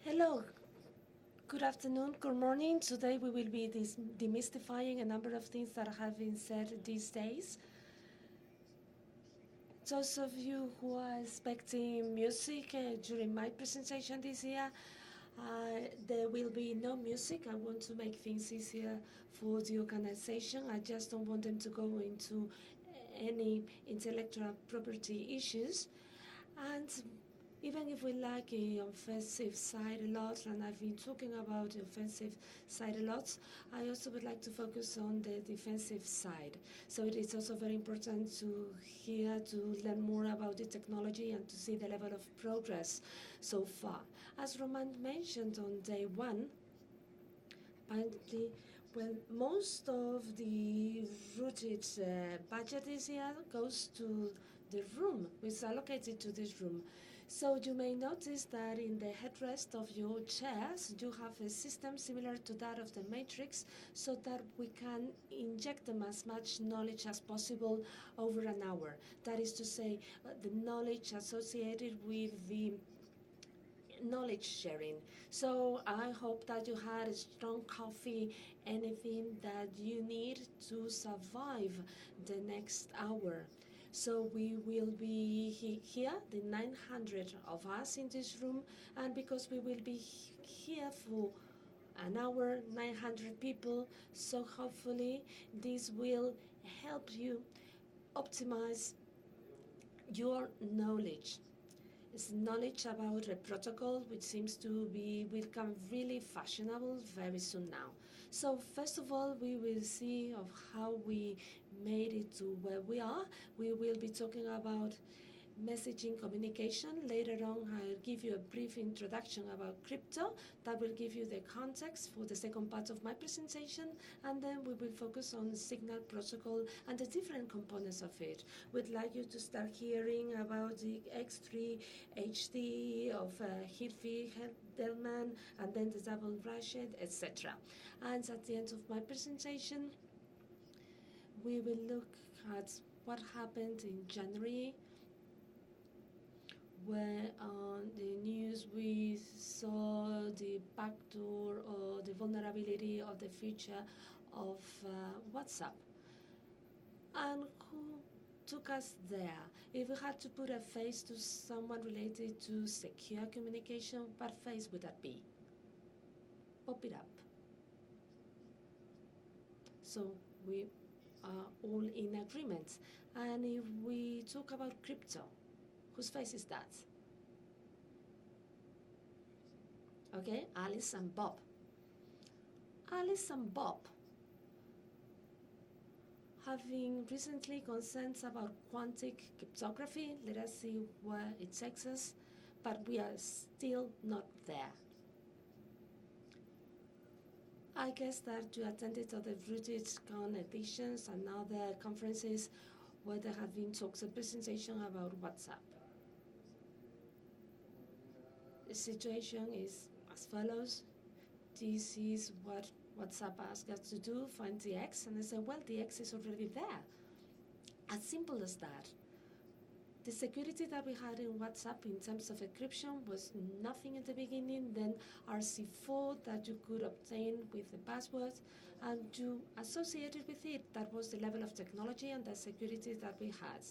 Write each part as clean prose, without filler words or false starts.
Hello, good afternoon, good morning. Today we will be demystifying a number of things that have been said these days. Those of you who are expecting music during my presentation this year, there will be no music. I want to make things easier for the organization. I just don't want them to go into any intellectual property issues. And even if we like the offensive side a lot, and I've been talking about the offensive side a lot, I also would like to focus on the defensive side. So it is also very important to learn more about the technology and to see the level of progress so far. As Roman mentioned on day one, apparently, well, most of the rooted budget this year goes to the room, which is allocated to this room. So you may notice that in the headrest of your chairs, you have a system similar to that of the Matrix, so that we can inject them as much knowledge as possible over an hour. That is to say, the knowledge associated with the knowledge sharing. So I hope that you had a strong coffee, anything that you need to survive the next hour. So we will be here, the 900 of us in this room, and because we will be here for an hour, 900 people, so hopefully this will help you optimize your knowledge. It's knowledge about a protocol which seems to become really fashionable very soon now. So first of all, we will see of how we made it to where we are. We will be talking about messaging communication. Later on, I'll give you a brief introduction about crypto that will give you the context for the second part of my presentation, and then we will focus on signal protocol and the different components of it. We'd like you to start hearing about the X3 HD of Hirvi Delman, and then the double Ratchet, etc. And at the end of my presentation, we will look at what happened in January, where on the news we saw the backdoor or the vulnerability of the future of WhatsApp. And who took us there? If we had to put a face to someone related to secure communication, what face would that be? Pop it up. So we are all in agreement. And if we talk about crypto, whose face is that? Okay, Alice and Bob. Alice and Bob, having recently concerns about quantic cryptography, let us see where it takes us, but we are still not there. I guess that you attended other RootedCon editions and other conferences where there have been talks and presentation about WhatsApp. The situation is as follows. This is what WhatsApp asked us to do, find the X, and I said, well, the X is already there. As simple as that. The security that we had in WhatsApp in terms of encryption was nothing at the beginning, then RC4 that you could obtain with the password, and you associated with it, that was the level of technology and the security that we had.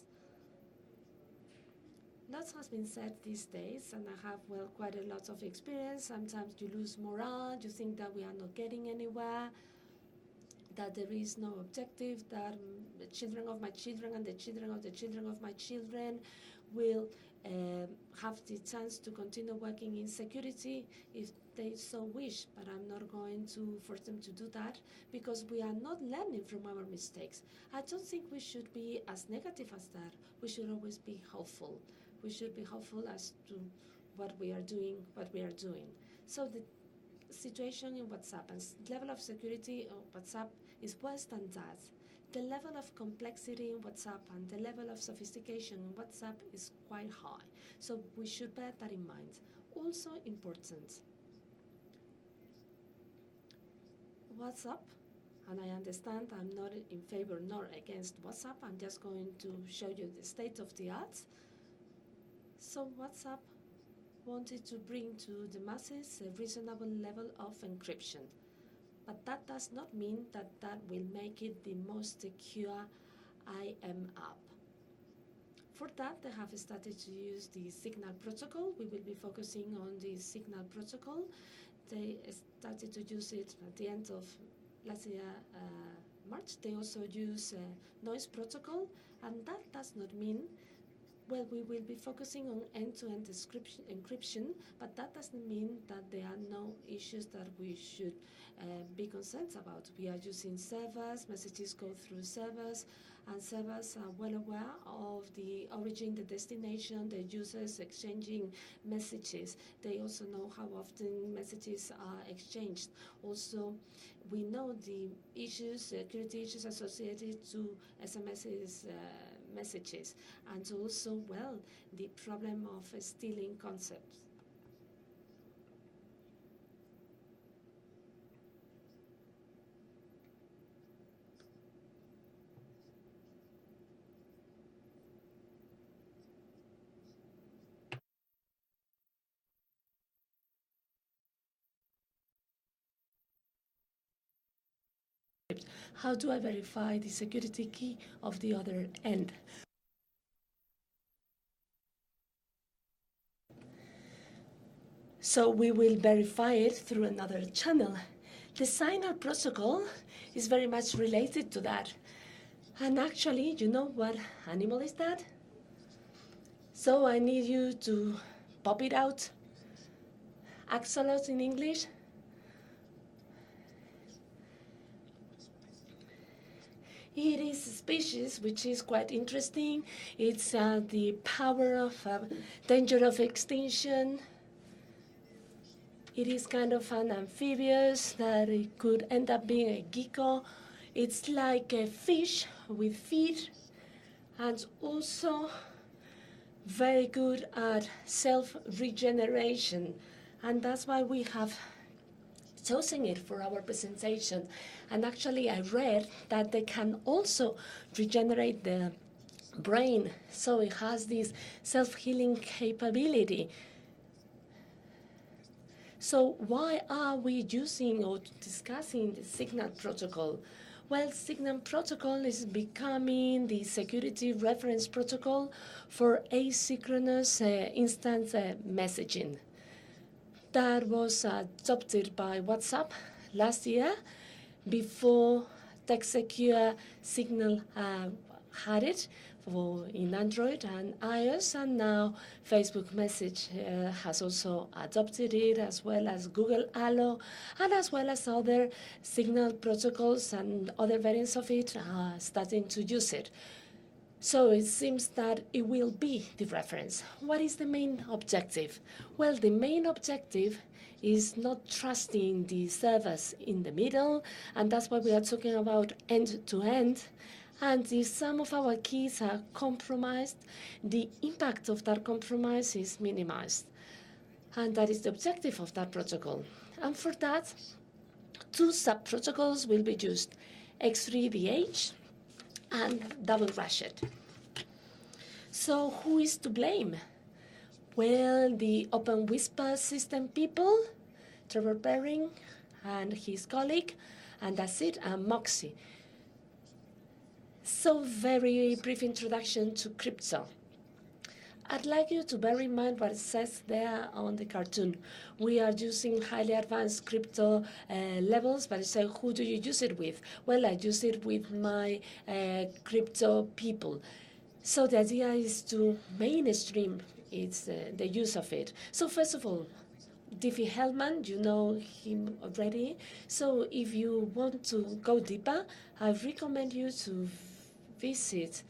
Lots has been said these days, and I have, well, quite a lot of experience. Sometimes you lose morale, you think that we are not getting anywhere, that there is no objective, that the children of my children and the children of the children of my children will have the chance to continue working in security if they so wish, but I'm not going to force them to do that because we are not learning from our mistakes. I don't think we should be as negative as that. We should always be hopeful. We should be hopeful as to what we are doing. So the situation in WhatsApp and level of security of WhatsApp is worse than that. The level of complexity in WhatsApp and the level of sophistication in WhatsApp is quite high. So we should bear that in mind. Also important, WhatsApp, and I understand I'm not in favor nor against WhatsApp, I'm just going to show you the state of the art. So WhatsApp wanted to bring to the masses a reasonable level of encryption. But that does not mean that that will make it the most secure IM app. For that, they have started to use the Signal protocol. We will be focusing on the Signal protocol. They started to use it at the end of last year, March. They also use noise protocol, and that does not mean, well, we will be focusing on end-to-end encryption, but that doesn't mean that there are no issues that we should be concerned about. We are using servers, messages go through servers, and servers are well aware of the origin, the destination, the users exchanging messages. They also know how often messages are exchanged. Also, we know the issues, security issues associated to SMS's messages, and also, well, the problem of stealing concepts. How do I verify the security key of the other end? So we will verify it through another channel. The Signal protocol is very much related to that. And actually, you know what animal is that? So I need you to pop it out. Axolotl in English. It is a species which is quite interesting. It's the power of danger of extinction. It is kind of an amphibious that it could end up being a gecko. It's like a fish with feet, and also very good at self-regeneration. And that's why we have chosen it for our presentation. And actually, I read that they can also regenerate the brain, so it has this self-healing capability. So why are we using or discussing the Signal protocol? Well, Signal protocol is becoming the security reference protocol for asynchronous instant messaging. That was adopted by WhatsApp last year before TechSecure Signal had it in Android and iOS, and now Facebook Message has also adopted it, as well as Google Allo, and as well as other Signal protocols and other variants of it starting to use it. So it seems that it will be the reference. What is the main objective? Well, the main objective is not trusting the servers in the middle, and that's why we are talking about end-to-end. And if some of our keys are compromised, the impact of that compromise is minimized. And that is the objective of that protocol. And for that, two sub-protocols will be used, X3BH and double Ratchet. So who is to blame? Well, the Open Whisper system people, Trevor Perring and his colleague, and that's it, and Moxie. So very brief introduction to crypto. I'd like you to bear in mind what it says there on the cartoon. We are using highly advanced crypto levels, but it says, who do you use it with? Well, I use it with my crypto people. So the idea is to mainstream the use of it. So first of all, Diffie-Hellman, you know him already. So if you want to go deeper, I recommend you to visit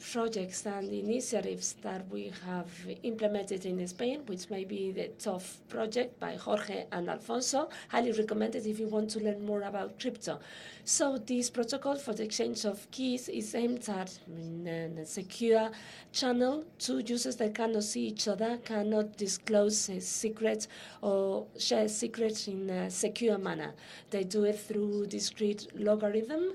projects and initiatives that we have implemented in Spain, which may be the TOF project by Jorge and Alfonso. Highly recommended if you want to learn more about crypto. So this protocol for the exchange of keys is aimed at a secure channel. Two users that cannot see each other cannot disclose a secret or share secrets in a secure manner. They do it through discrete logarithm.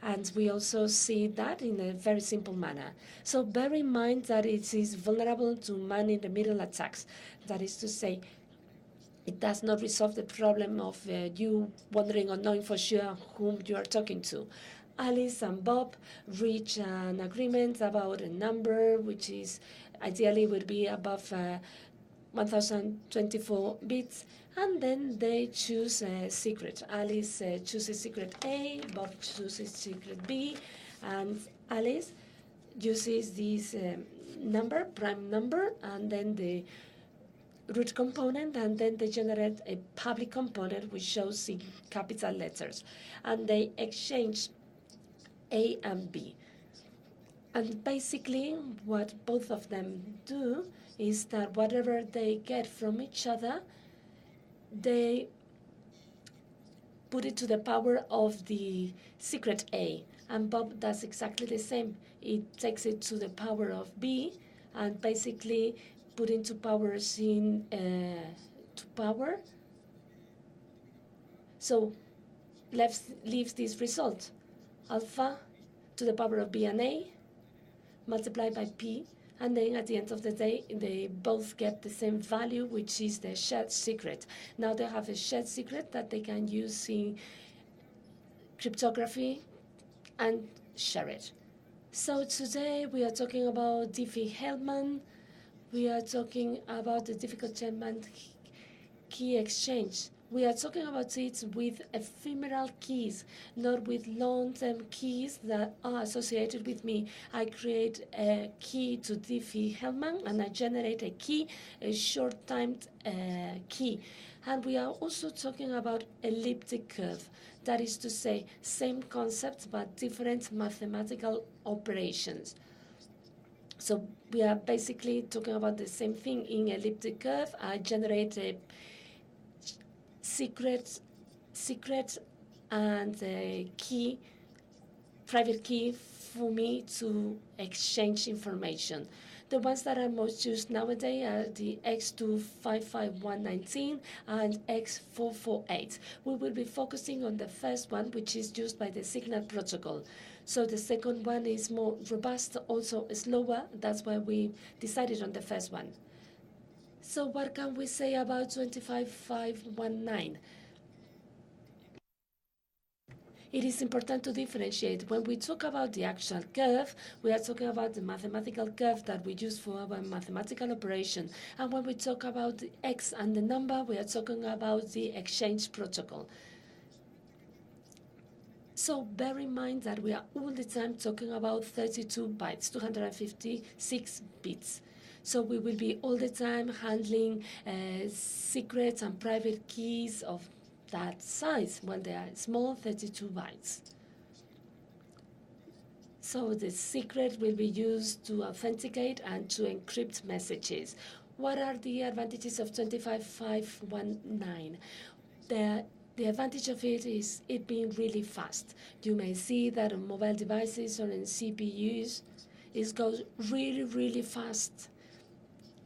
And we also see that in a very simple manner. So bear in mind that it is vulnerable to man-in-the-middle attacks. That is to say, it does not resolve the problem of you wondering or knowing for sure whom you are talking to. Alice and Bob reach an agreement about a number which is ideally would be above 1024 bits, and then they choose a secret. Alice chooses secret A, Bob chooses secret B, and Alice uses this number, prime number, and then the root component, and then they generate a public component which shows in capital letters, and they exchange A and B. And basically what both of them do is that whatever they get from each other, they put it to the power of the secret A. And Bob does exactly the same. It takes it to the power of B, and basically put into powers in to power. So leaves this result, alpha to the power of B and A multiplied by P, and then at the end of the day they both get the same value, which is the shared secret. Now they have a shared secret that they can use in cryptography and share it. So today we are talking about Diffie-Hellman. We are talking about the Diffie-Hellman key exchange. We are talking about it with ephemeral keys, not with long-term keys that are associated with me. I create a key to Diffie-Hellman, and I generate a key, a short-timed key. And we are also talking about elliptic curve. That is to say, same concept but different mathematical operations. So we are basically talking about the same thing in elliptic curve. I generate a secret and a key, private key for me to exchange information. The ones that are most used nowadays are the X255119 and X448. We will be focusing on the first one, which is used by the Signal protocol. So the second one is more robust, also slower. That's why we decided on the first one. So what can we say about 25519? It is important to differentiate. When we talk about the actual curve, we are talking about the mathematical curve that we use for our mathematical operation. And when we talk about the X and the number, we are talking about the exchange protocol. So bear in mind that we are all the time talking about 32 bytes, 256 bits. So we will be all the time handling secrets and private keys of that size when they are small, 32 bytes. So the secret will be used to authenticate and to encrypt messages. What are the advantages of 25519? The advantage of it is it being really fast. You may see that on mobile devices or in CPUs, it goes really, really fast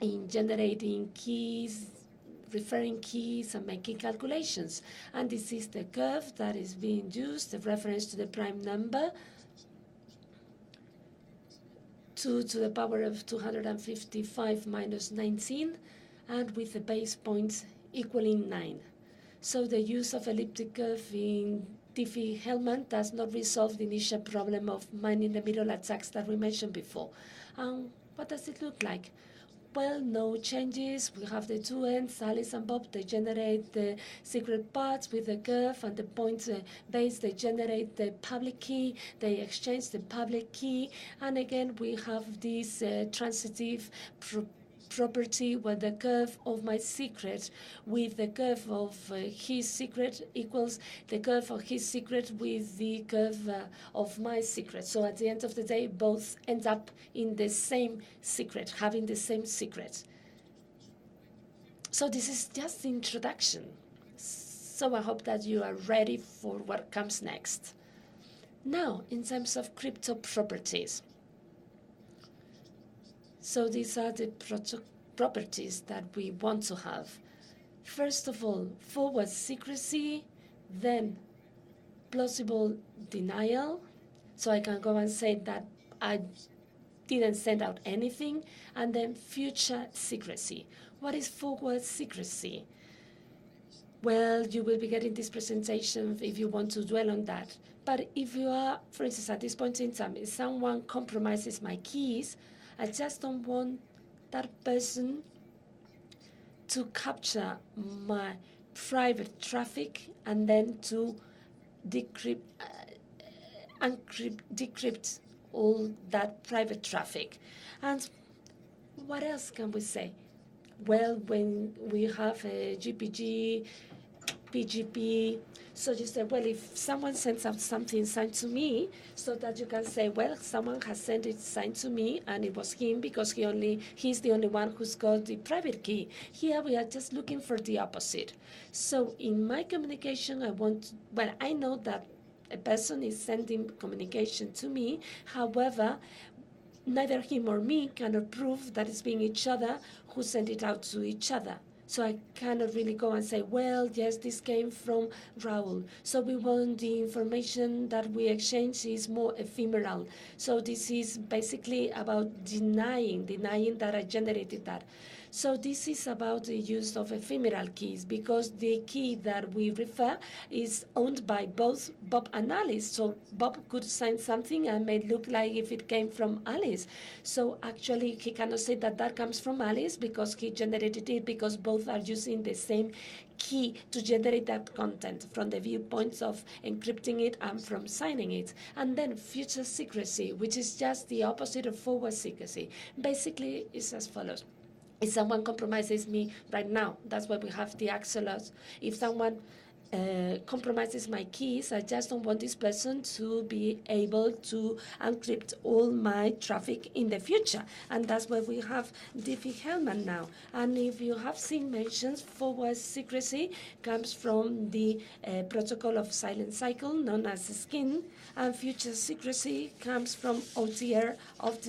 in generating keys, referring keys, and making calculations. And this is the curve that is being used, the reference to the prime number, 2 to the power of 255 minus 19, and with the base points equaling 9. So the use of elliptic curve in Diffie-Hellman does not resolve the initial problem of man-in-the-middle attacks that we mentioned before. And what does it look like? Well, no changes. We have the two ends, Alice and Bob. They generate the secret parts with the curve, and the point base, they generate the public key. They exchange the public key. And again, we have this transitive property where the curve of my secret with the curve of his secret equals the curve of his secret with the curve of my secret. So at the end of the day, both end up in the same secret, having the same secret. So this is just the introduction. So I hope that you are ready for what comes next. Now, in terms of crypto properties. So these are the properties that we want to have. First of all, forward secrecy, then plausible denial, So I can go and say that I didn't send out anything. And then future secrecy. What is forward secrecy? Well, you will be getting this presentation if you want to dwell on that. But if you are, for instance, at this point in time, if someone compromises my keys, I just don't want that person to capture my private traffic and then to decrypt, decrypt all that private traffic. And what else can we say? Well, when we have a GPG, PGP, so you say, well, if someone sends out something signed to me, so that you can say, well, someone has sent it signed to me, and it was him because he's the only one who's got the private key. Here we are just looking for the opposite. So in my communication, I know that a person is sending communication to me. However, neither him or me cannot prove that it's being each other who sent it out to each other. So I cannot really go and say, well, yes, this came from RAUL. So we want the information that we exchange is more ephemeral. So this is basically about denying that I generated that. So this is about the use of ephemeral keys because the key that we refer is owned by both Bob and Alice. So Bob could sign something and may look like if it came from Alice. So actually he cannot say that that comes from Alice because he generated it because both are using the same key to generate that content from the viewpoints of encrypting it and from signing it. And then future secrecy, which is just the opposite of forward secrecy. Basically, it's as follows. If someone compromises me right now, that's why we have the axolotls. If someone compromises my keys, I just don't want this person to be able to encrypt all my traffic in the future. And that's why we have Diffie-Hellman now. And if you have seen mentions, forward secrecy comes from the protocol of silent cycle known as SKIN, and future secrecy comes from OTR of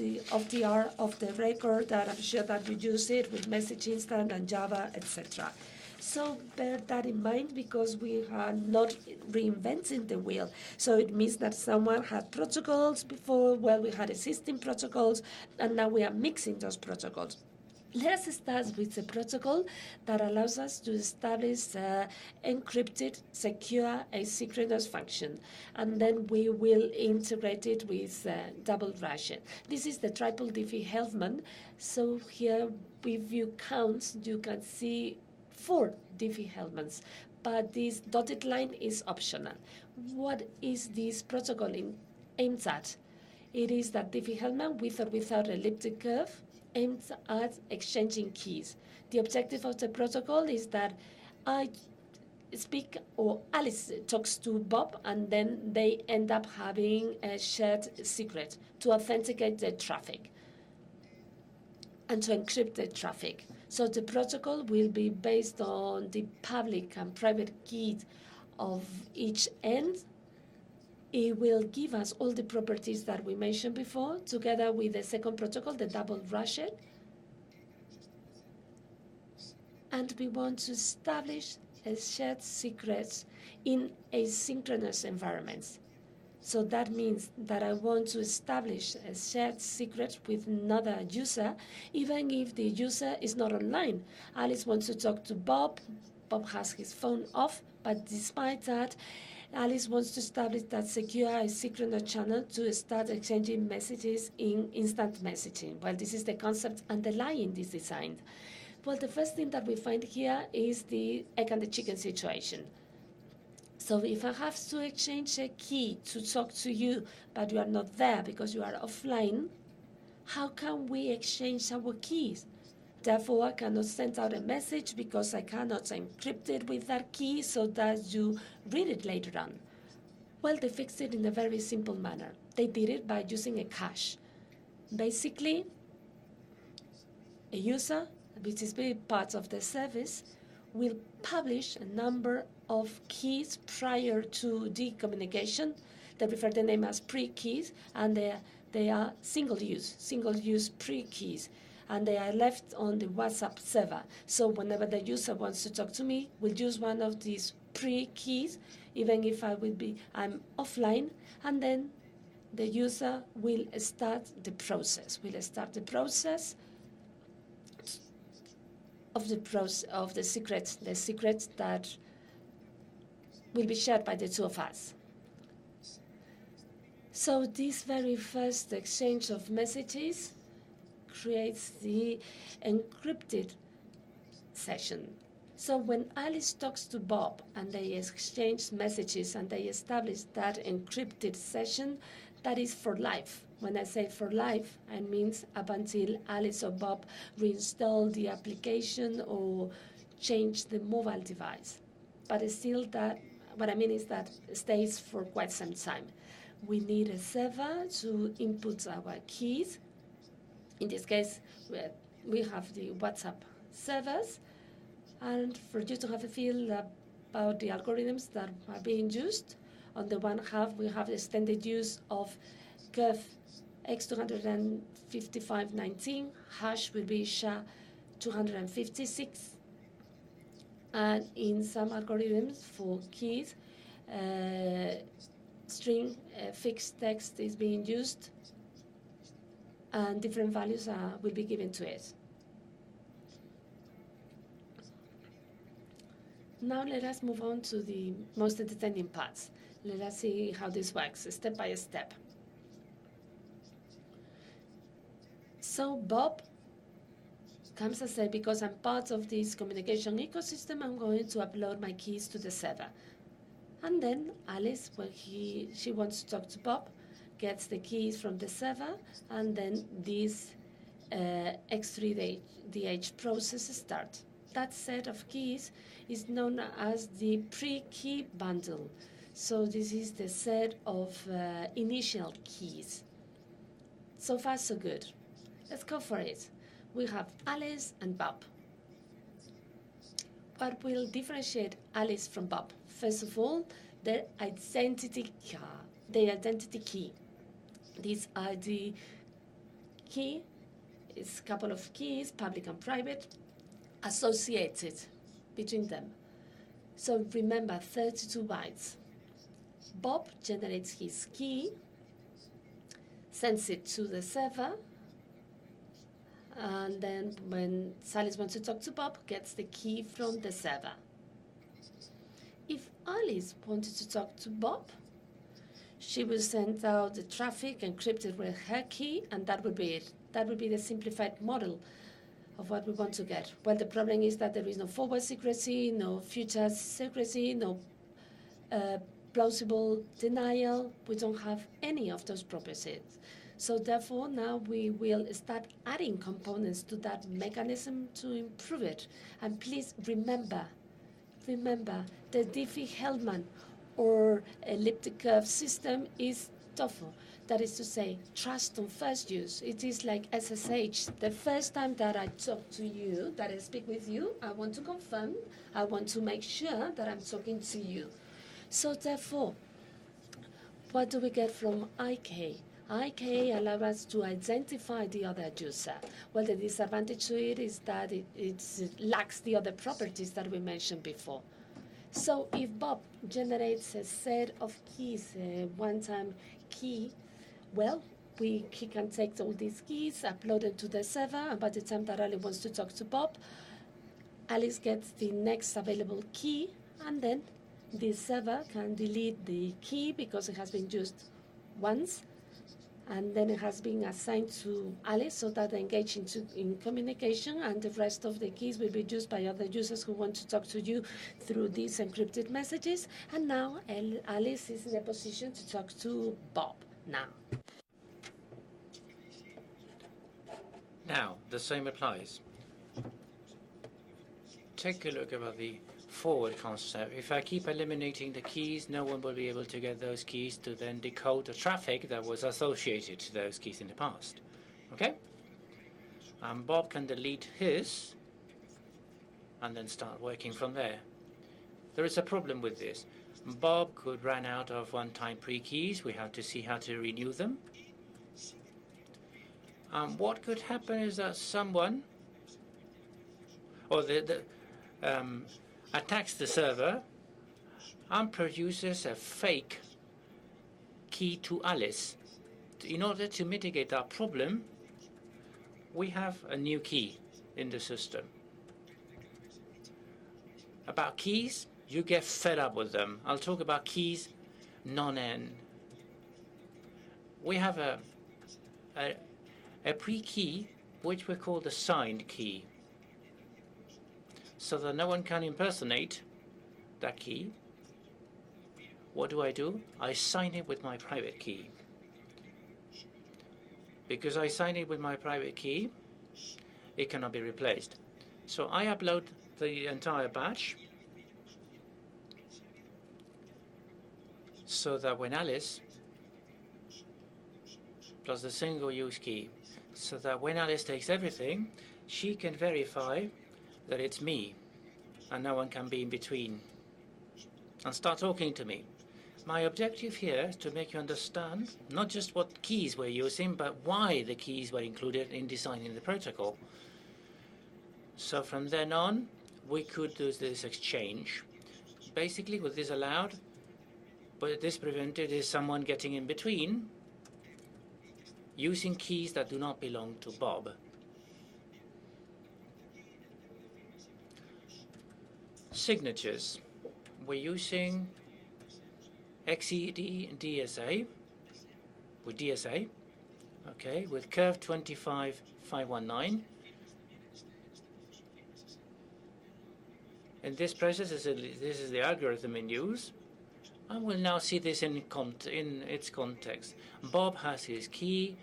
the record that I'm sure that you use it with Message Instant and Java, etc. So bear that in mind because we are not reinventing the wheel. So it means that someone had protocols before, well, we had existing protocols, and now we are mixing those protocols. Let us start with the protocol that allows us to establish encrypted, secure, asynchronous function. And then we will integrate it with double Ratchet. This is the triple Diffie-Hellman. So here, if you count, you can see 4 Diffie-Hellmans, but this dotted line is optional. What is this protocol aimed at? It is that Diffie-Hellman with or without elliptic curve aimed at exchanging keys. The objective of the protocol is that I speak or Alice talks to Bob and then they end up having a shared secret to authenticate the traffic and to encrypt the traffic. So the protocol will be based on the public and private keys of each end. It will give us all the properties that we mentioned before, together with the second protocol, the double Ratchet. And we want to establish a shared secrets in asynchronous environments. So that means that I want to establish a shared secret with another user, even if the user is not online. Alice wants to talk to Bob. Bob has his phone off, but despite that, Alice wants to establish that secure asynchronous channel to start exchanging messages in instant messaging. Well, this is the concept underlying this design. Well, the first thing that we find here is the egg and the chicken situation. So if I have to exchange a key to talk to you, but you are not there because you are offline, how can we exchange our keys? Therefore, I cannot send out a message because I cannot encrypt it with that key so that you read it later on. Well, they fixed it in a very simple manner. They did it by using a cache. Basically, a user, which is very part of the service, will publish a number of keys prior to the communication. They refer to the name as pre-keys, and they are single-use pre-keys, and they are left on the WhatsApp server. So whenever the user wants to talk to me, we'll use one of these pre-keys, even if I'm offline, and then the user will start the process. Of the secret that will be shared by the two of us. So this very first exchange of messages creates the encrypted session. So when Alice talks to Bob and they exchange messages and they establish that encrypted session, that is for life. When I say for life, I mean up until Alice or Bob reinstall the application or change the mobile device. But still that, what I mean is that it stays for quite some time. We need a server to input our keys. In this case, we have the WhatsApp servers. And for you to have a feel about the algorithms that are being used, on the one hand, we have the extended use of curve X25519, hash will be SHA-256. And in some algorithms for keys, string fixed text is being used, and different values will be given to it. Now let us move on to the most entertaining parts. Let us see how this works, step by step. So Bob comes and says, because I'm part of this communication ecosystem, I'm going to upload my keys to the server. And then Alice, when she wants to talk to Bob, gets the keys from the server, and then this X3DH process starts. That set of keys is known as the pre-key bundle. So this is the set of initial keys. So far, so good. Let's go for it. We have Alice and Bob. What will differentiate Alice from Bob? First of all, their identity key. This ID key is a couple of keys, public and private, associated between them. So remember, 32 bytes. Bob generates his key, sends it to the server, and then when SILES wants to talk to Bob, gets the key from the server. If Alice wanted to talk to Bob, she will send out the traffic encrypted with her key, and that would be it. That would be the simplified model of what we want to get. Well, the problem is that there is no forward secrecy, no future secrecy, no plausible denial. We don't have any of those properties. So therefore, now we will start adding components to that mechanism to improve it. And please remember, the Diffie-Hellman or elliptic curve system is TOEFL. That is to say, trust on first use. It is like SSH. The first time that I talk to you, that I speak with you, I want to confirm, I want to make sure that I'm talking to you. So therefore, what do we get from IK? IK allows us to identify the other user. Well, the disadvantage to it is that it lacks the other properties that we mentioned before. So if Bob generates a set of keys, a one-time key, well, he can take all these keys, upload them to the server, and by the time that Alice wants to talk to Bob, Alice gets the next available key, and then the server can delete the key because it has been used once, and then it has been assigned to Alice so that they engage in communication, and the rest of the keys will be used by other users who want to talk to you through these encrypted messages. And now Alice is in a position to talk to Bob. Now, the same applies. Take a look about the forward concept. If I keep eliminating the keys, no one will be able to get those keys to then decode the traffic that was associated to those keys in the past. Okay? Bob can delete his and then start working from there. There is a problem with this. Bob could run out of one-time pre-keys. We have to see how to renew them. What could happen is that someone or attacks the server and produces a fake key to Alice. in order to mitigate that problem, we have a new key in the system. About keys, you get fed up with them. I'll talk about keys non-N. We have a pre-key, which we call the signed key, so that no one can impersonate that key. What do? I sign it with my private key. Because I sign it with my private key, it cannot be replaced. So I upload the entire batch so that when Alice, plus the single use key, so that when Alice takes everything, she can verify that it's me and no one can be in between and start talking to me. My objective here is to make you understand not just what keys we're using, but why the keys were included in designing the protocol. So from then on, we could do this exchange. Basically, what this allowed, but this prevented, is someone getting in between using keys that do not belong to Bob. Signatures. We're using XED DSA, with DSA, okay, with curve 25519. In this process, this is the algorithm in use. And we'll now see this in its context. Bob has his key,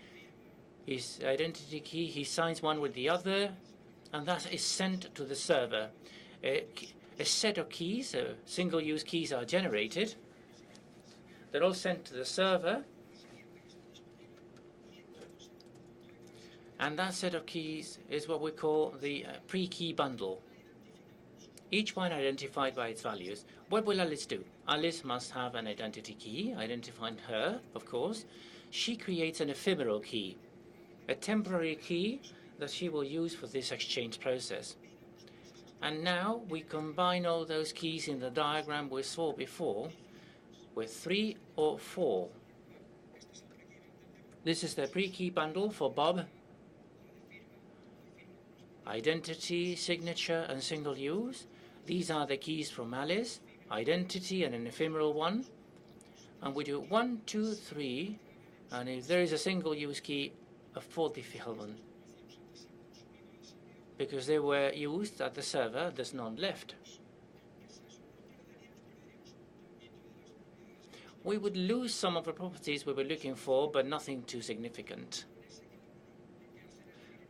his identity key. He signs one with the other, and that is sent to the server. A set of keys, single-use keys, are generated. They're all sent to the server, and that set of keys is what we call the pre-key bundle, each one identified by its values. What will Alice do? Alice must have an identity key, identifying her, of course. She creates an ephemeral key, a temporary key that she will use for this exchange process. And now we combine all those keys in the diagram we saw before with 3 or 4. This is the pre-key bundle for Bob. Identity, signature, and single use. These are the keys from Alice, identity and an ephemeral one. And we do 1, 2, 3, and if there is a single use key, a 4th Diffie-Hellman. Because they were used at the server, there's none left. We would lose some of the properties we were looking for, but nothing too significant.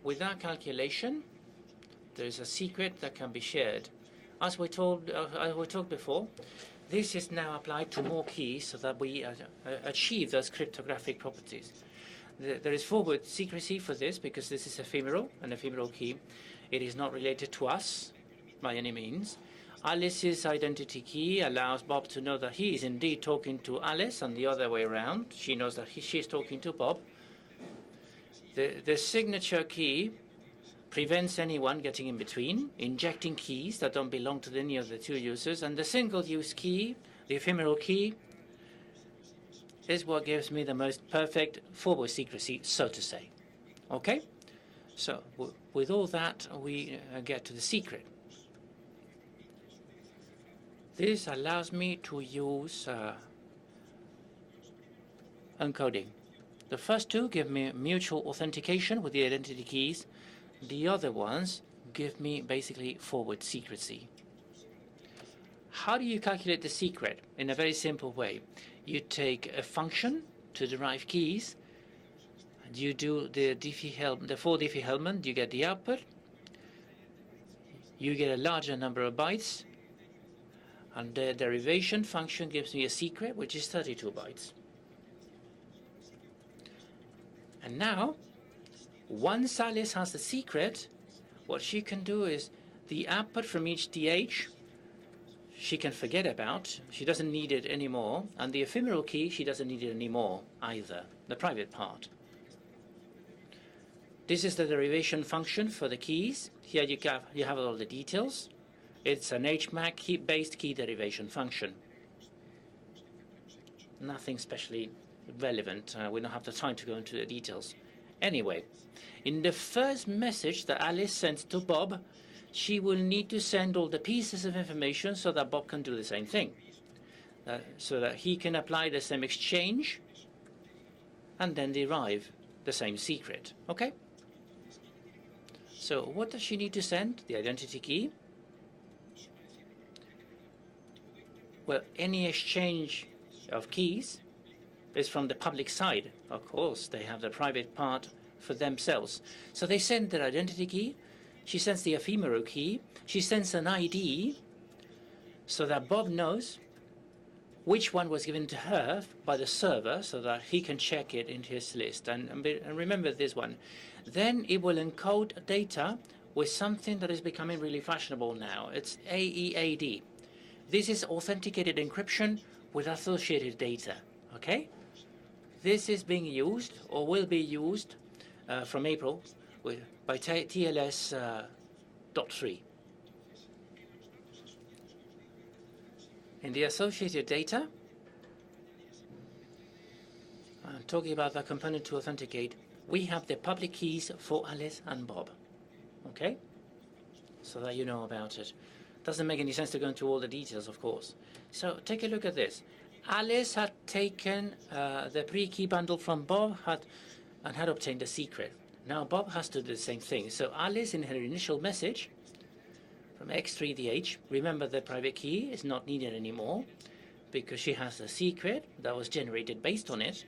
With that calculation, there is a secret that can be shared. As we talked before, this is now applied to more keys so that we achieve those cryptographic properties. There is forward secrecy for this because this is ephemeral, an ephemeral key. It is not related to us by any means. Alice's identity key allows Bob to know that he is indeed talking to Alice and the other way around. She knows that she is talking to Bob. The signature key prevents anyone getting in between, injecting keys that don't belong to any of the two users. And the single-use key, the ephemeral key, is what gives me the most perfect forward secrecy, so to say. Okay? So with all that, we get to the secret. This allows me to use encoding. The first two give me mutual authentication with the identity keys. The other ones give me basically forward secrecy. How do you calculate the secret? In a very simple way. You take a function to derive keys, and you do the 4 Diffie-Hellman, you get the output, you get a larger number of bytes, and the derivation function gives me a secret, which is 32 bytes. And now, once Alice has the secret, what she can do is the output from each DH she can forget about. She doesn't need it anymore. And the ephemeral key, she doesn't need it anymore either, the private part. This is the derivation function for the keys. Here you have all the details. It's an HMAC based key derivation function. Nothing especially relevant. We don't have the time to go into the details. Anyway, in the first message that Alice sends to Bob, she will need to send all the pieces of information so that Bob can do the same thing, so that he can apply the same exchange and then derive the same secret. Okay? So what does she need to send? The identity key. Well, any exchange of keys is from the public side. Of course, they have the private part for themselves. So they send their identity key. She sends the ephemeral key. She sends an ID so that Bob knows which one was given to her by the server so that he can check it in his list. And remember this one. Then it will encode data with something that is becoming really fashionable now. It's AEAD. This is authenticated encryption with associated data, okay? This is being used or will be used from April by TLS .3. In the associated data, talking about the component to authenticate, we have the public keys for Alice and Bob, okay? So that you know about it. Doesn't make any sense to go into all the details, of course. So take a look at this. Alice had taken the pre-key bundle from Bob and had obtained the secret. Now Bob has to do the same thing. So Alice, in her initial message from X3DH, remember the private key is not needed anymore because she has a secret that was generated based on it.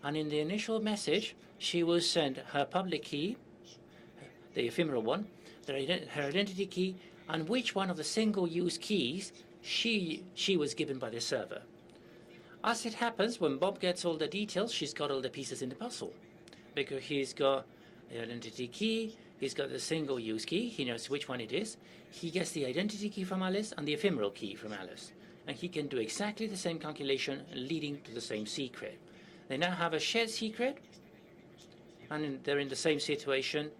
And in the initial message, she will send her public key, the ephemeral one, her identity key, and which one of the single-use keys she was given by the server. As it happens, when Bob gets all the details, she's got all the pieces in the puzzle, because he's got the identity key, he's got the single-use key, he knows which one it is, he gets the identity key from Alice and the ephemeral key from Alice, and he can do exactly the same calculation leading to the same secret. They now have a shared secret, and they're in the same situation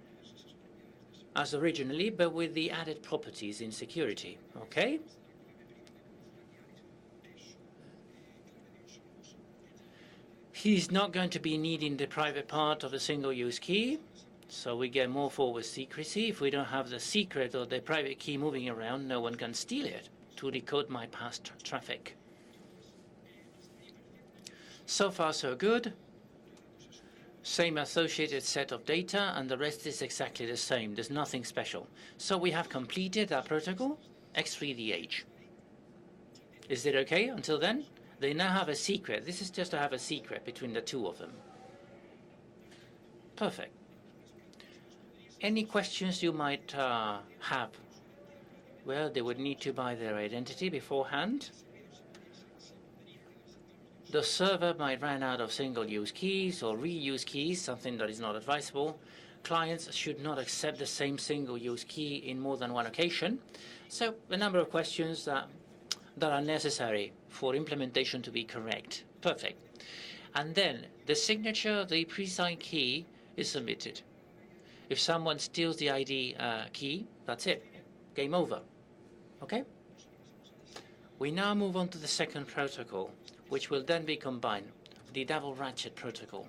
as originally, but with the added properties in security, okay? He's not going to be needing the private part of a single-use key, so we get more forward secrecy. If we don't have the secret or the private key moving around, no one can steal it to decode my past traffic. So far, so good. Same associated set of data, and the rest is exactly the same. There's nothing special. So we have completed our protocol, X3DH. Is it okay until then? They now have a secret. This is just to have a secret between the two of them. Perfect. Any questions you might have? Well, they would need to buy their identity beforehand. The server might run out of single-use keys or reuse keys, something that is not advisable. Clients should not accept the same single-use key in more than one occasion. So a number of questions that are necessary for implementation to be correct. Perfect. And then the signature, the pre-signed key is submitted. If someone steals the ID key, that's it. Game over. Okay? We now move on to the second protocol, which will then be combined, the double ratchet protocol.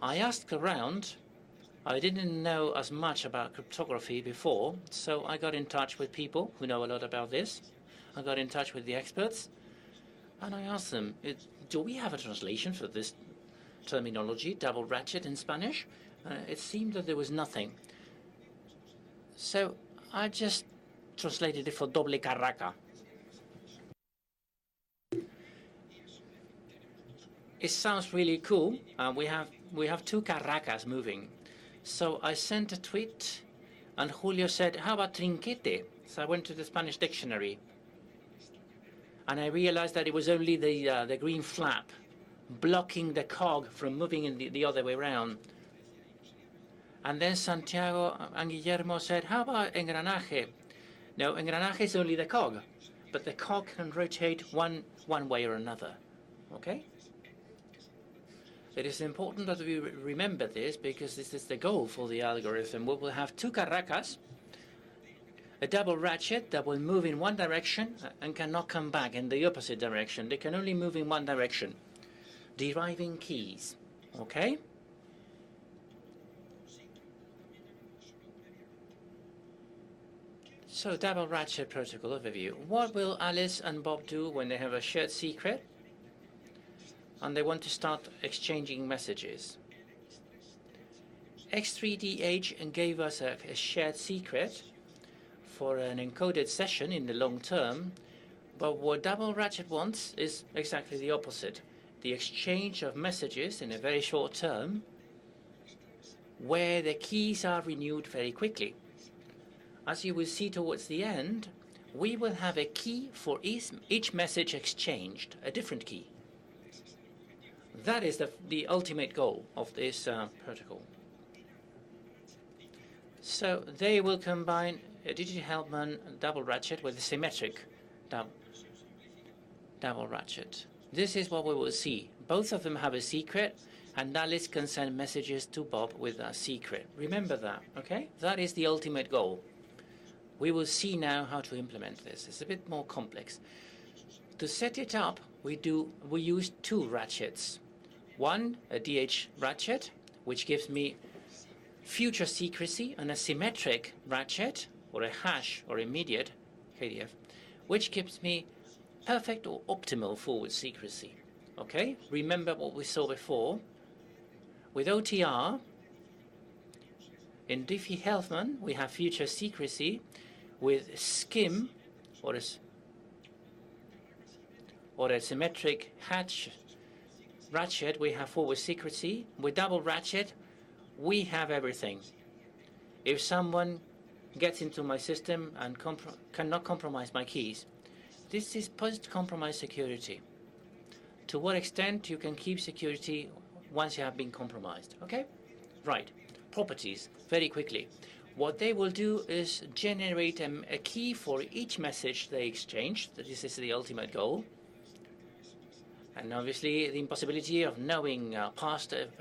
I asked around. I didn't know as much about cryptography before, so I got in touch with people who know a lot about this. I got in touch with the experts, and I asked them, do we have a translation for this terminology, double ratchet in Spanish? It seemed that there was nothing. So I just translated it for doble carraca. It sounds really cool. We have two carracas moving. So I sent a tweet, and Julio said, how about trinquete? So I went to the Spanish dictionary, and I realized that it was only the green flap blocking the cog from moving in the other way around. And then Santiago and Guillermo said, how about engranaje? No, engranaje is only the cog, but the cog can rotate one way or another, okay? It is important that we remember this, because this is the goal for the algorithm. We will have two carracas, a double ratchet that will move in one direction and cannot come back in the opposite direction. They can only move in one direction. deriving keys. Okay? So, double ratchet protocol overview. What will Alice and Bob do when they have a shared secret and they want to start exchanging messages? X3DH gave us a shared secret for an encoded session in the long term, but what double ratchet wants is exactly the opposite. The exchange of messages in a very short term where the keys are renewed very quickly. As you will see towards the end, we will have a key for each message exchanged, a different key. That is the ultimate goal of this protocol. So they will combine a Digi-Hellman double ratchet with a symmetric double ratchet. This is what we will see. Both of them have a secret, and Alice can send messages to Bob with a secret. Remember that, okay? That is the ultimate goal. We will see now how to implement this. It's a bit more complex. To set it up, we use two ratchets. One, a DH ratchet, which gives me future secrecy, and a symmetric ratchet, or a hash or immediate KDF, which gives me perfect or optimal forward secrecy. Okay? Remember what we saw before. With OTR, in Diffie-Hellman, we have future secrecy. With SCIM, or a symmetric ratchet, we have forward secrecy. With double ratchet, we have everything. If someone gets into my system and cannot compromise my keys, this is post-compromise security. To what extent you can keep security once you have been compromised, okay? Right, properties, very quickly. What they will do is generate a key for each message they exchange. This is the ultimate goal. And obviously the impossibility of knowing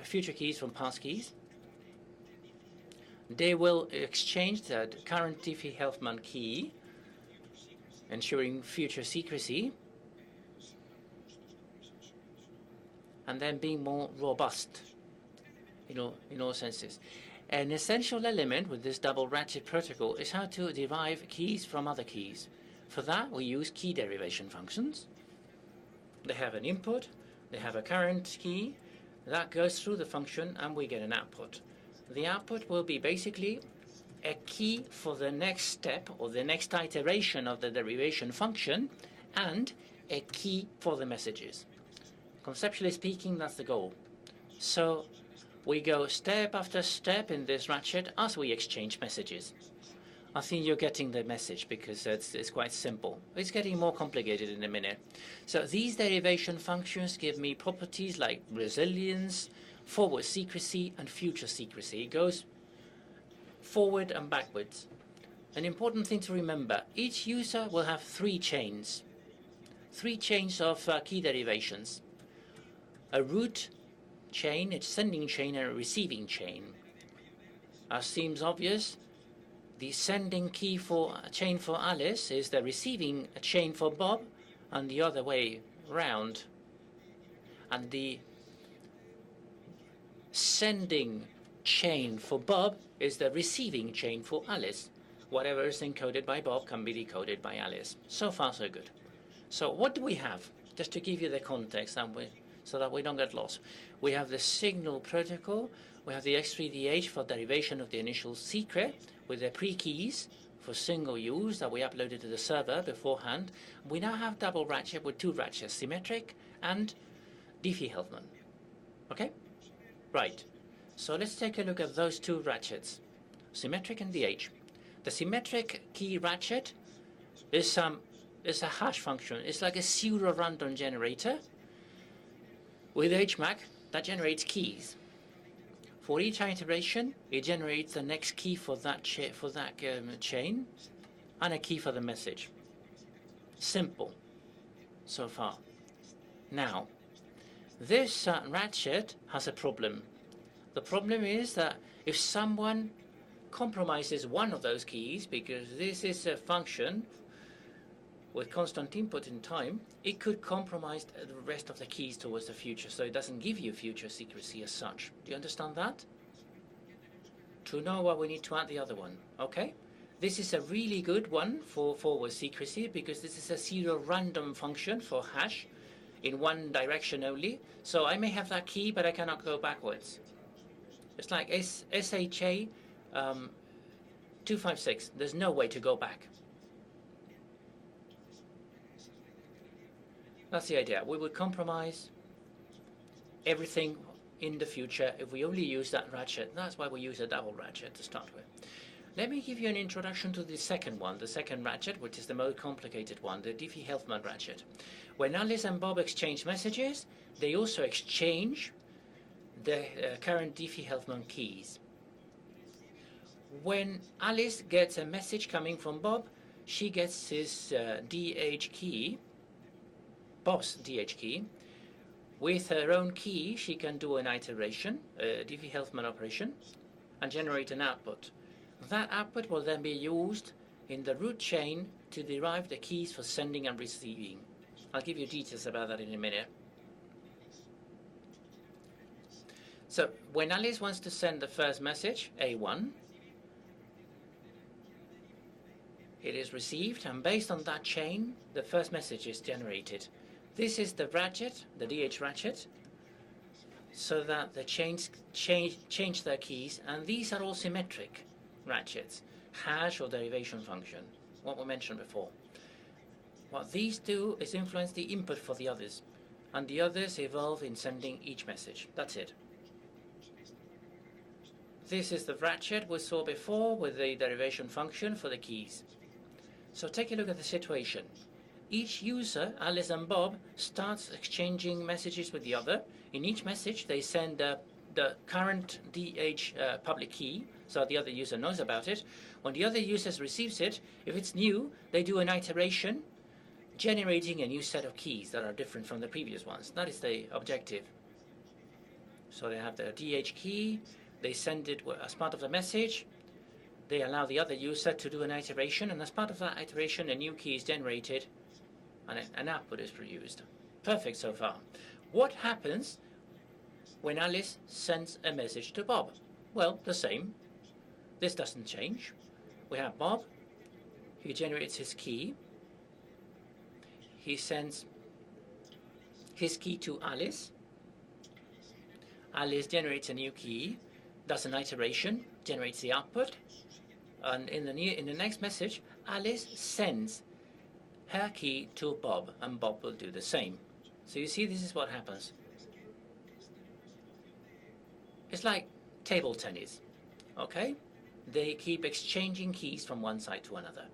future keys from past keys. They will exchange the current Diffie-Hellman key, ensuring future secrecy, and then being more robust in all senses. An essential element with this double ratchet protocol is how to derive keys from other keys. For that, we use key derivation functions. They have an input, they have a current key, that goes through the function, and we get an output. The output will be basically a key for the next step or the next iteration of the derivation function, and a key for the messages. Conceptually speaking, that's the goal. So we go step after step in this ratchet as we exchange messages. I think you're getting the message because it's quite simple. It's getting more complicated in a minute. So these derivation functions give me properties like resilience, forward secrecy, and future secrecy. It goes forward and backwards. An important thing to remember, each user will have three chains of key derivations. A root chain, a sending chain, and a receiving chain. As seems obvious, the sending chain for Alice is the receiving chain for Bob, and the other way round. And the sending chain for Bob is the receiving chain for Alice. Whatever is encoded by Bob can be decoded by Alice. So far, so good. So what do we have? Just to give you the context, so that we don't get lost. We have the signal protocol. We have the X3DH for derivation of the initial secret with the pre-keys for single use that we uploaded to the server beforehand. We now have double ratchet with two ratchets, symmetric and Diffie-Hellman. Okay? Right. So let's take a look at those two ratchets, symmetric and DH. The symmetric key ratchet is a hash function. It's like a pseudo-random generator with HMAC that generates keys. For each iteration, it generates the next key for that chain and a key for the message. Simple so far. Now, this ratchet has a problem. The problem is that if someone compromises one of those keys, because this is a function with constant input in time, it could compromise the rest of the keys towards the future, so it doesn't give you future secrecy as such. Do you understand that? To know what we need to add the other one, okay? This is a really good one for forward secrecy because this is a serial random function for hash in one direction only. So I may have that key, but I cannot go backwards. It's like SHA 256. There's no way to go back. That's the idea. We would compromise everything in the future if we only use that ratchet. That's why we use a double ratchet to start with. Let me give you an introduction to the second one, the second ratchet, which is the most complicated one, the Diffie-Hellman ratchet. When Alice and Bob exchange messages, they also exchange the current Diffie-Hellman keys. When Alice gets a message coming from Bob, she gets his DH key, Bob's DH key. With her own key, she can do an iteration, a Diffie-Hellman operation, and generate an output. That output will then be used in the root chain to derive the keys for sending and receiving. I'll give you details about that in a minute. So when Alice wants to send the first message, A1, it is received, and based on that chain, the first message is generated. This is the ratchet, the DH ratchet, so that the chains change their keys, and these are all symmetric ratchets, hash or derivation function, what we mentioned before. What these do is influence the input for the others, and the others evolve in sending each message. That's it. This is the ratchet we saw before with the derivation function for the keys. So take a look at the situation. Each user, Alice and Bob, starts exchanging messages with the other. In each message, they send the current DH public key, so the other user knows about it. When the other user receives it, if it's new, they do an iteration, generating a new set of keys that are different from the previous ones. That is the objective. So they have the DH key, they send it as part of the message, they allow the other user to do an iteration, and as part of that iteration, a new key is generated, and an output is produced. Perfect so far. What happens when Alice sends a message to Bob? Well, the same. This doesn't change. We have Bob, who generates his key. He sends his key to Alice. Alice generates a new key, does an iteration, generates the output, and in the next message, Alice sends her key to Bob, and Bob will do the same. So you see, this is what happens. It's like table tennis, okay? They keep exchanging keys from one side to another.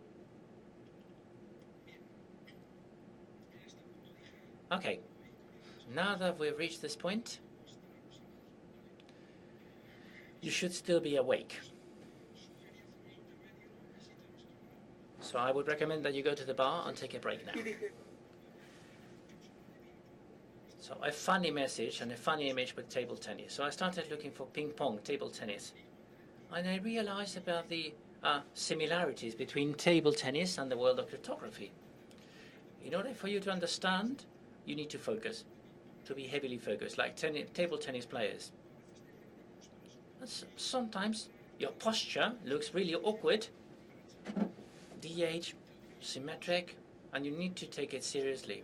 Okay, now that we've reached this point, you should still be awake. So I would recommend that you go to the bar and take a break now. So a funny message and a funny image with table tennis. So I started looking for ping pong, table tennis. And I realized about the similarities between table tennis and the world of cryptography. In order for you to understand, you need to focus, to be heavily focused, like table tennis players. And sometimes your posture looks really awkward, DH, symmetric, and you need to take it seriously.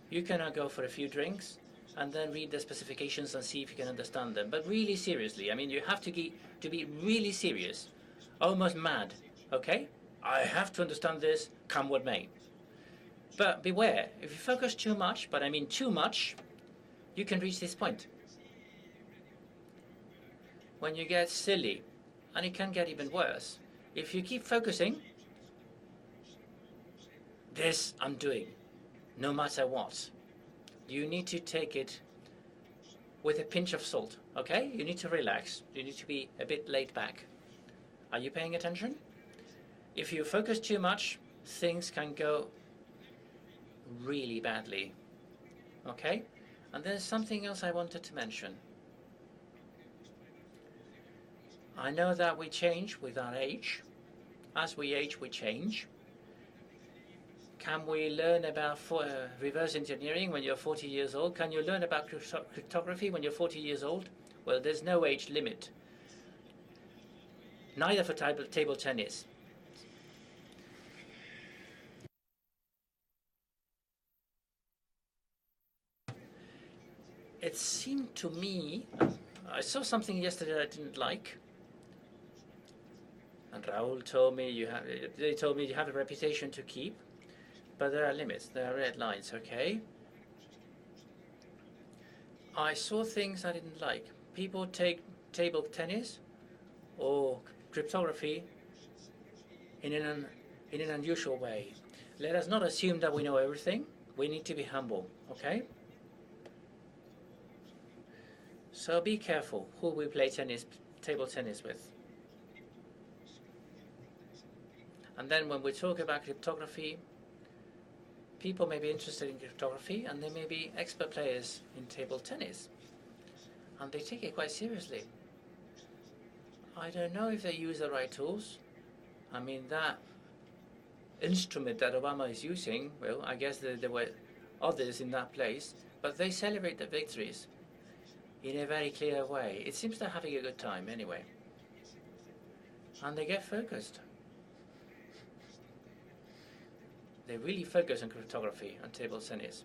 You cannot go for a few drinks and then read the specifications and see if you can understand them, but really seriously. I mean, you have to be really serious, almost mad, okay? I have to understand this, come what may. But beware, if you focus too much, but I mean too much, you can reach this point. When you get silly, and it can get even worse, if you keep focusing, this I'm doing, no matter what. You need to take it with a pinch of salt, okay? You need to relax. You need to be a bit laid back. Are you paying attention? If you focus too much, things can go really badly, okay? And there's something else I wanted to mention. I know that we change with our age. As we age, we change. Can we learn about reverse engineering when you're 40 years old? Can you learn about cryptography when you're 40 years old? Well, there's no age limit. Neither for table tennis. It seemed to me, I saw something yesterday I didn't like. And RAUL told me they told me you have a reputation to keep, but there are limits, there are red lines, okay? I saw things I didn't like. People take table tennis or cryptography in an unusual way. Let us not assume that we know everything. We need to be humble, okay? So be careful who we play table tennis with. And then when we talk about cryptography, people may be interested in cryptography and they may be expert players in table tennis. And they take it quite seriously. I don't know if they use the right tools. I mean, that instrument that Obama is using, well, I guess there were others in that place, but they celebrate the victories in a very clear way. It seems they're having a good time anyway. And they get focused. They really focus on cryptography and table tennis.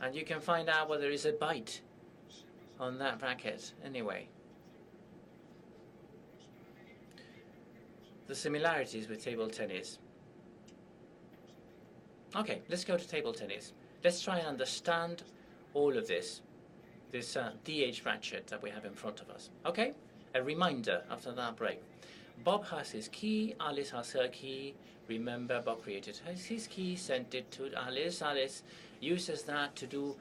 And you can find out whether there is a byte on that racket anyway. The similarities with table tennis. Okay, let's go to table tennis. Let's try and understand all of this DH ratchet that we have in front of us. Okay, a reminder after that break. Bob has his key, Alice has her key. Remember, Bob created his key, sent it to Alice. Alice uses that to do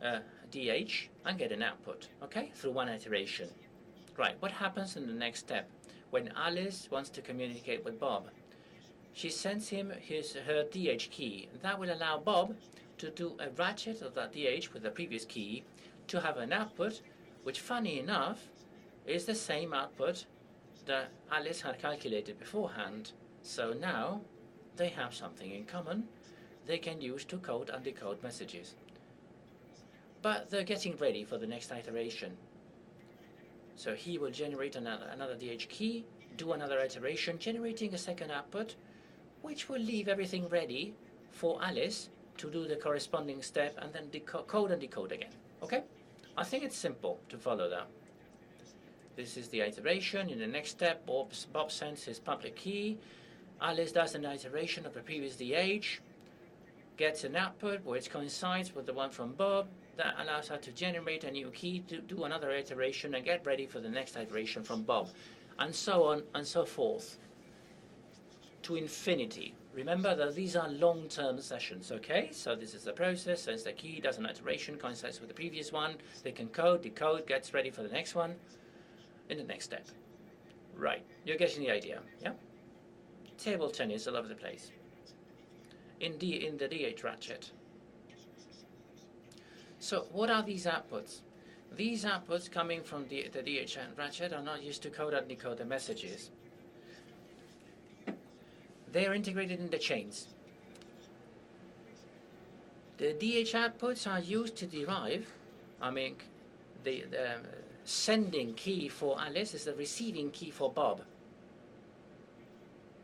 DH and get an output, okay, through one iteration. Right, what happens in the next step? When Alice wants to communicate with Bob, she sends him her DH key. That will allow Bob to do a ratchet of that DH with the previous key to have an output, which, funny enough, is the same output that Alice had calculated beforehand. So now they have something in common they can use to code and decode messages. But they're getting ready for the next iteration. So he will generate another DH key, do another iteration, generating a second output, which will leave everything ready for Alice to do the corresponding step and then code and decode again. Okay? I think it's simple to follow that. This is the iteration. In the next step, Bob sends his public key. Alice does an iteration of the previous DH, gets an output which coincides with the one from Bob. That allows her to generate a new key, to do another iteration and get ready for the next iteration from Bob, and so on and so forth to infinity. Remember that these are long-term sessions, okay? So this is the process, sends the key, does an iteration, coincides with the previous one. They can code, decode, gets ready for the next one in the next step. Right, you're getting the idea, yeah? Table tennis all over the place. In the DH ratchet. So what are these outputs? These outputs coming from the DH ratchet are not used to code and decode the messages. They are integrated in the chains. The DH outputs are used to derive, the sending key for Alice is the receiving key for Bob.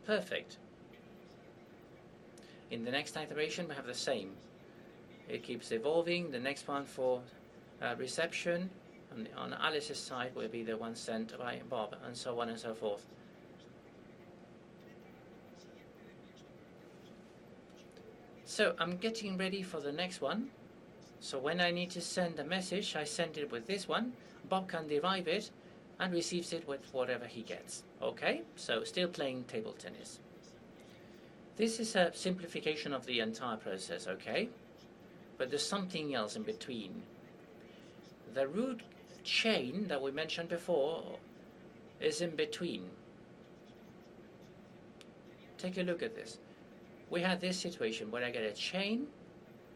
Perfect. In the next iteration, we have the same. It keeps evolving. The next one for reception on Alice's side will be the one sent by Bob, and so on and so forth. So I'm getting ready for the next one. So when I need to send a message, I send it with this one. Bob can derive it and receives it with whatever he gets. Okay, so still playing table tennis. This is a simplification of the entire process, okay? But there's something else in between. The root chain that we mentioned before is in between. Take a look at this. We had this situation where I get a chain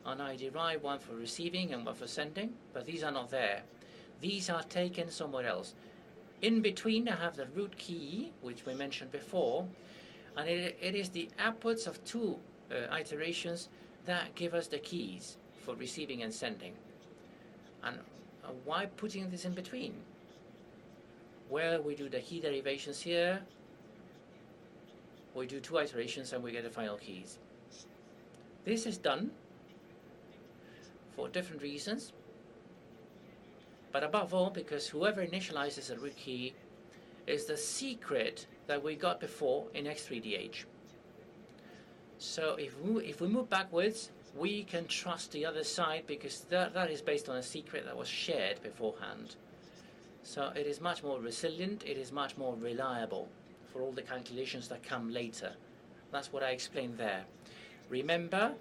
and I derive one for receiving and one for sending, but these are not there. These are taken somewhere else. In between, I have the root key, which we mentioned before, And it is the outputs of two iterations that give us the keys for receiving and sending. And why putting this in between? Well, we do the key derivations here, we do two iterations, and we get the final keys. This is done for different reasons, but above all because whoever initializes a root key is the secret that we got before in X3DH. So if we move backwards, we can trust the other side because that is based on a secret that was shared beforehand. So it is much more resilient, it is much more reliable for all the calculations that come later. That's what I explained there. Remember,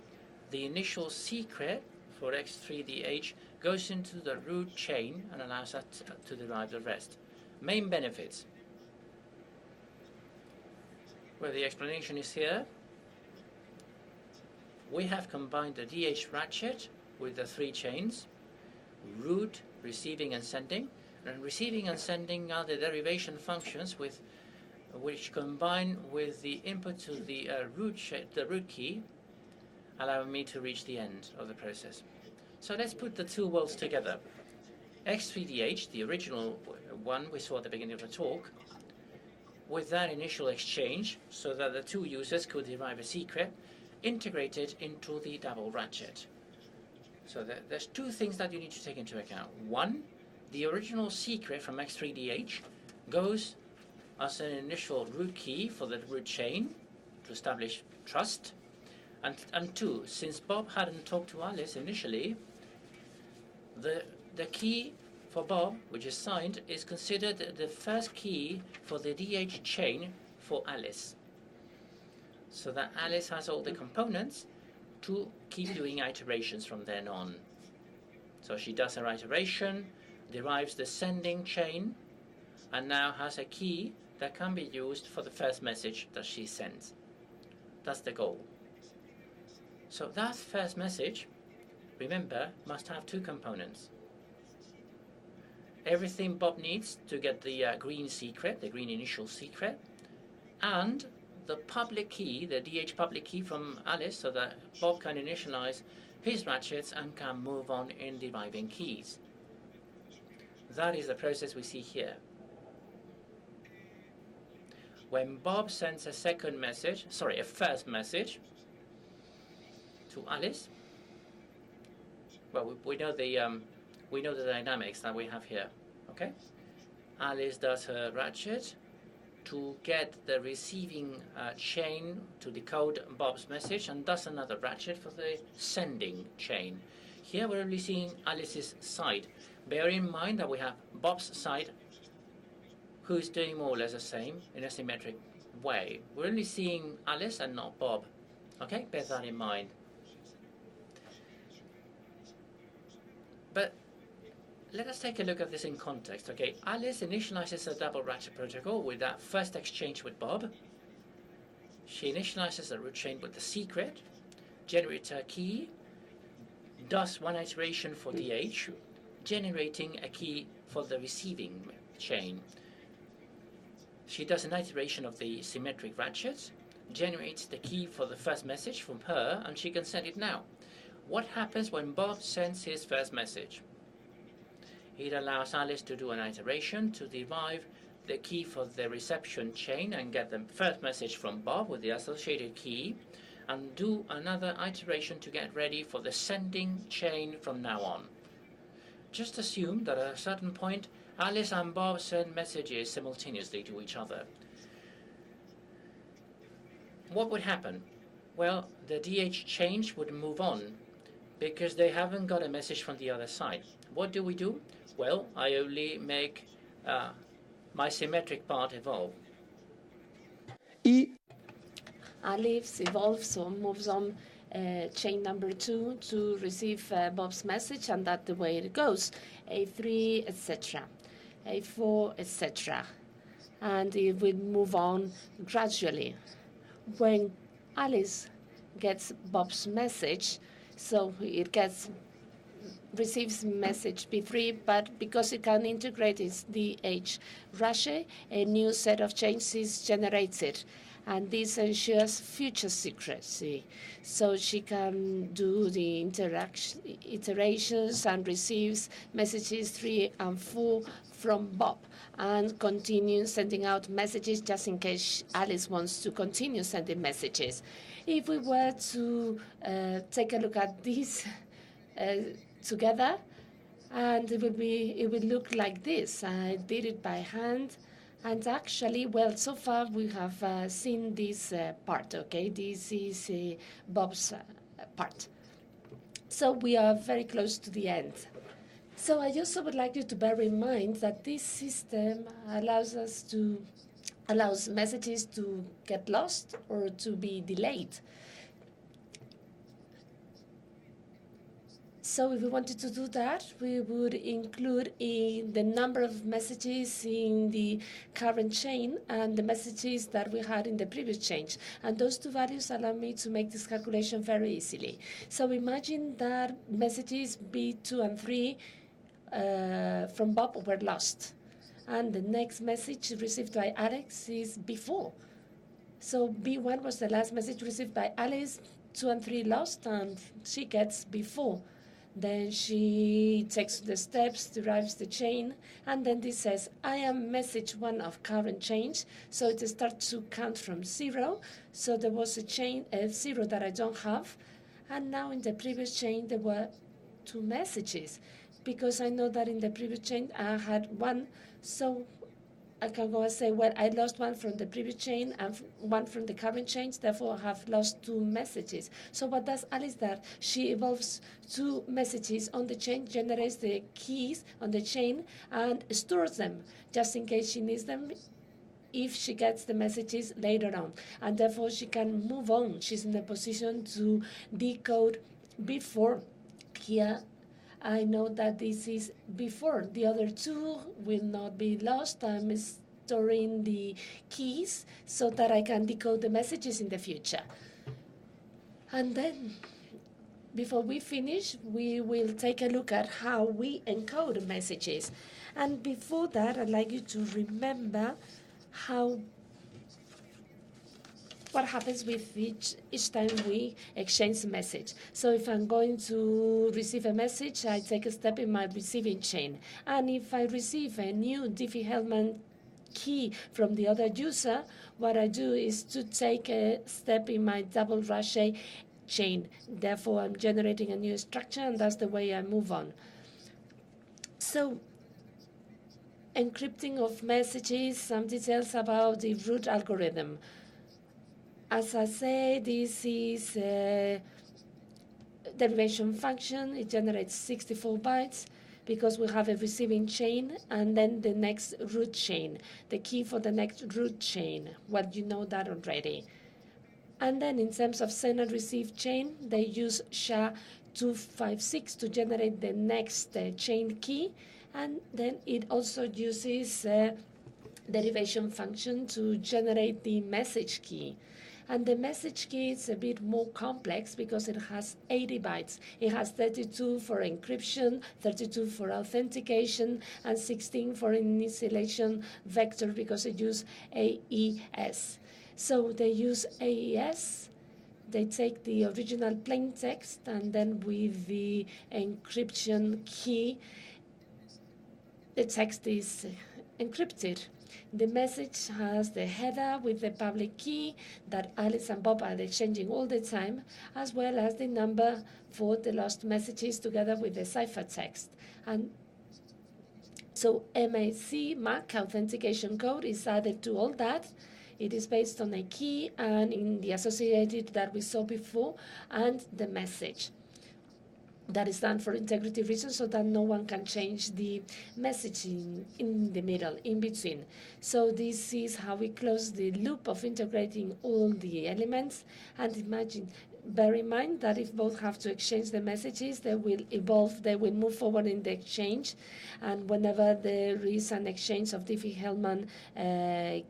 the initial secret for X3DH goes into the root chain and allows us to derive the rest. Main benefits. Well, the explanation is here. We have combined the DH ratchet with the three chains, root, receiving and sending. And receiving and sending are the derivation functions which combine with the input to the root key, allowing me to reach the end of the process. So let's put the two worlds together. X3DH, the original one we saw at the beginning of the talk, with that initial exchange so that the two users could derive a secret, integrated into the double ratchet. So there's two things that you need to take into account. One, the original secret from X3DH goes as an initial root key for the root chain to establish trust. And two, since Bob hadn't talked to Alice initially, the key for Bob, which is signed, is considered the first key for the DH chain for Alice. So that Alice has all the components to keep doing iterations from then on. So she does her iteration, derives the sending chain, and now has a key that can be used for the first message that she sends. That's the goal. So that first message, remember, must have two components. Everything Bob needs to get the green secret, the green initial secret, and the public key, the DH public key from Alice, so that Bob can initialize his ratchets and can move on in deriving keys. That is the process we see here. When Bob sends a first message to Alice, well, we know the dynamics that we have here. Okay, Alice does her ratchet to get the receiving chain to decode Bob's message, and does another ratchet for the sending chain. Here we're only seeing Alice's side. Bear in mind that we have Bob's side, who's doing more or less the same in a symmetric way. We're only seeing Alice and not Bob. Okay, bear that in mind. But let us take a look at this in context. Okay, Alice initializes a double ratchet protocol with that first exchange with Bob. She initializes the root chain with the secret, generates a key, does one iteration for DH, generating a key for the receiving chain. She does an iteration of the symmetric ratchets, generates the key for the first message from her, and she can send it now. What happens when Bob sends his first message? It allows Alice to do an iteration to derive the key for the reception chain and get the first message from Bob with the associated key, and do another iteration to get ready for the sending chain from now on. Just assume that at a certain point, Alice and Bob send messages simultaneously to each other. What would happen? Well, the DH chain would move on because they haven't got a message from the other side. What do we do? Well, I only make my symmetric part evolve. Alice evolves or moves on chain number 2 to receive Bob's message, and that's the way it goes. A3, etc. A4, etc. And it will move on gradually. When Alice gets Bob's message, so it receives message B3, but because it can integrate its DH Ratchet, a new set of chains is generated. and this ensures future secrecy. So she can do the iterations and receives messages 3 and 4 from Bob, and continue sending out messages just in case Alice wants to continue sending messages. If we were to take a look at this together, and it would look like this. I did it by hand, and actually, well, so far we have seen this part, okay? This is Bob's part. So we are very close to the end. So I also would like you to bear in mind that this system allows messages to get lost or to be delayed. So if we wanted to do that, we would include in the number of messages in the current chain and the messages that we had in the previous chain. And those two values allow me to make this calculation very easily. So imagine that messages B2 and 3 from Bob were lost. And the next message received by Alex is B4. So B1 was the last message received by Alice, 2 and 3 lost, and she gets B4. Then she takes the steps, derives the chain, and then this says, I am message 1 of current change. So it starts to count from 0. So there was a chain 0 that I don't have. And now in the previous chain, there were 2 messages, because I know that in the previous chain I had 1. So I can go and say, well, I lost 1 from the previous chain and 1 from the current chain, therefore I have lost 2 messages. So what does Alice do? She evolves 2 messages on the chain, generates the keys on the chain, and stores them, just in case she needs them if she gets the messages later on. And therefore she can move on. She's in a position to decode before. Here, I know that this is before. The other 2 will not be lost. I'm storing the keys so that I can decode the messages in the future. And then, before we finish, we will take a look at how we encode messages. And before that, I'd like you to remember what happens with each time we exchange a message. So if I'm going to receive a message, I take a step in my receiving chain. And if I receive a new Diffie-Hellman key from the other user, what I do is to take a step in my double Ratchet chain. Therefore, I'm generating a new structure, and that's the way I move on. So, encrypting of messages, some details about the root algorithm. As I say, this is a derivation function. It generates 64 bytes because we have a receiving chain and then the next root chain, the key for the next root chain. Well, you know that already. And then in terms of send and receive chain, they use SHA-256 to generate the next chain key. And then it also uses a derivation function to generate the message key. And the message key is a bit more complex because it has 80 bytes. It has 32 for encryption, 32 for authentication, and 16 for initialization vector because it uses AES. So they use AES. They take the original plain text, and then with the encryption key, the text is encrypted. The message has the header with the public key that Alice and Bob are exchanging all the time, as well as the number for the lost messages together with the ciphertext. And so MAC authentication code is added to all that. It is based on a key and in the associated that we saw before, and the message. That is done for integrity reasons so that no one can change the messaging in the middle, in between. So this is how we close the loop of integrating all the elements. And bear in mind that if both have to exchange the messages, they will evolve, they will move forward in the exchange. And whenever there is an exchange of Diffie-Hellman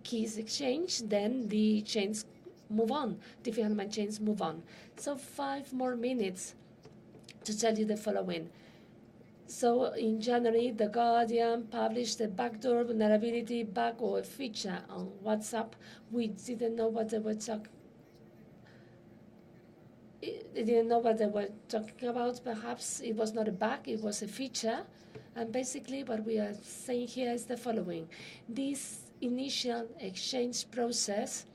keys exchange, then the chains move on, Diffie-Hellman chains move on. So 5 more minutes to tell you the following. So in January, The Guardian published a backdoor vulnerability bug or a feature on WhatsApp. We didn't know what they were talking. They didn't know what they were talking about. Perhaps it was not a bug; it was a feature. And basically, what we are saying here is the following: this initial exchange process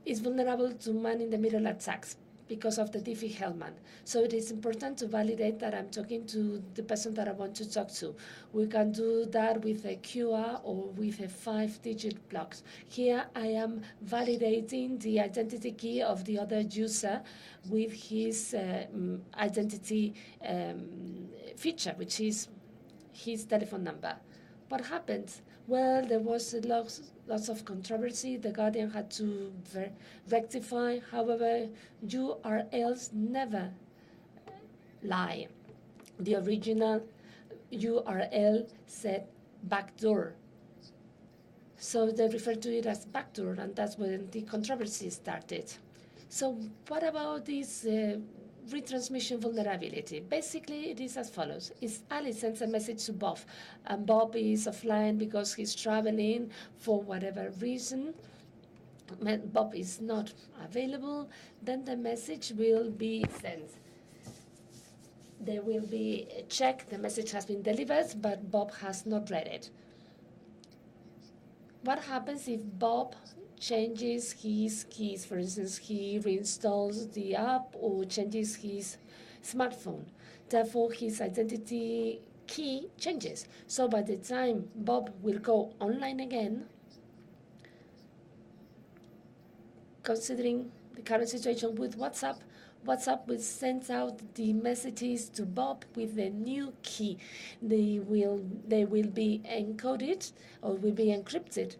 is vulnerable to man-in-the-middle attacks because of the Diffie-Hellman. So it is important to validate that I'm talking to the person that I want to talk to. We can do that with a QR or with a 5-digit block. Here I am validating the identity key of the other user with his identity feature, which is his telephone number. What happened? Well, there was lots of controversy. The Guardian had to rectify. However, URLs never lie. The original URL said backdoor. So they referred to it as backdoor, and that's when the controversy started. So what about this retransmission vulnerability? Basically, it is as follows. Alice sends a message to Bob, and Bob is offline because he's traveling for whatever reason. Bob is not available, then the message will be sent. There will be a check, the message has been delivered, but Bob has not read it. What happens if Bob changes his keys? For instance, he reinstalls the app or changes his smartphone. Therefore, his identity key changes. So by the time Bob will go online again, considering the current situation with WhatsApp, WhatsApp will send out the messages to Bob with the new key. They will be encoded or will be encrypted.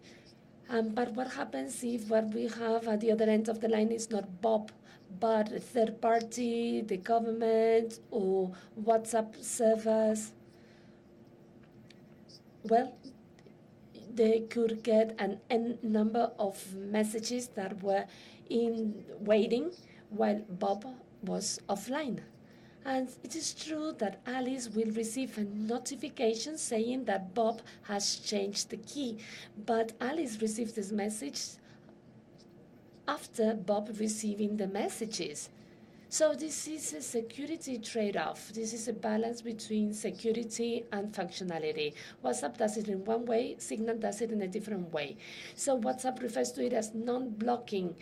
But what happens if what we have at the other end of the line is not Bob, but a third party, the government, or WhatsApp servers? Well, they could get an n number of messages that were in waiting while Bob was offline. And it is true that Alice will receive a notification saying that Bob has changed the key, but Alice received this message after Bob receiving the messages. So this is a security trade-off. This is a balance between security and functionality. WhatsApp does it in one way, Signal does it in a different way. So WhatsApp refers to it as non-blocking.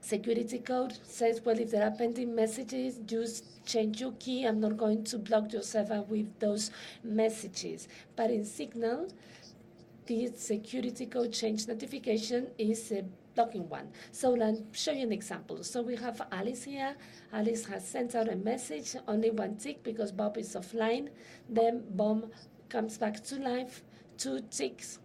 Security code says, well, if there are pending messages, just change your key. I'm not going to block your server with those messages. But in Signal, the security code change notification is a blocking one. So let me show you an example. So we have Alice here. Alice has sent out a message, only one tick because Bob is offline. Then Bob comes back to life, 2 ticks,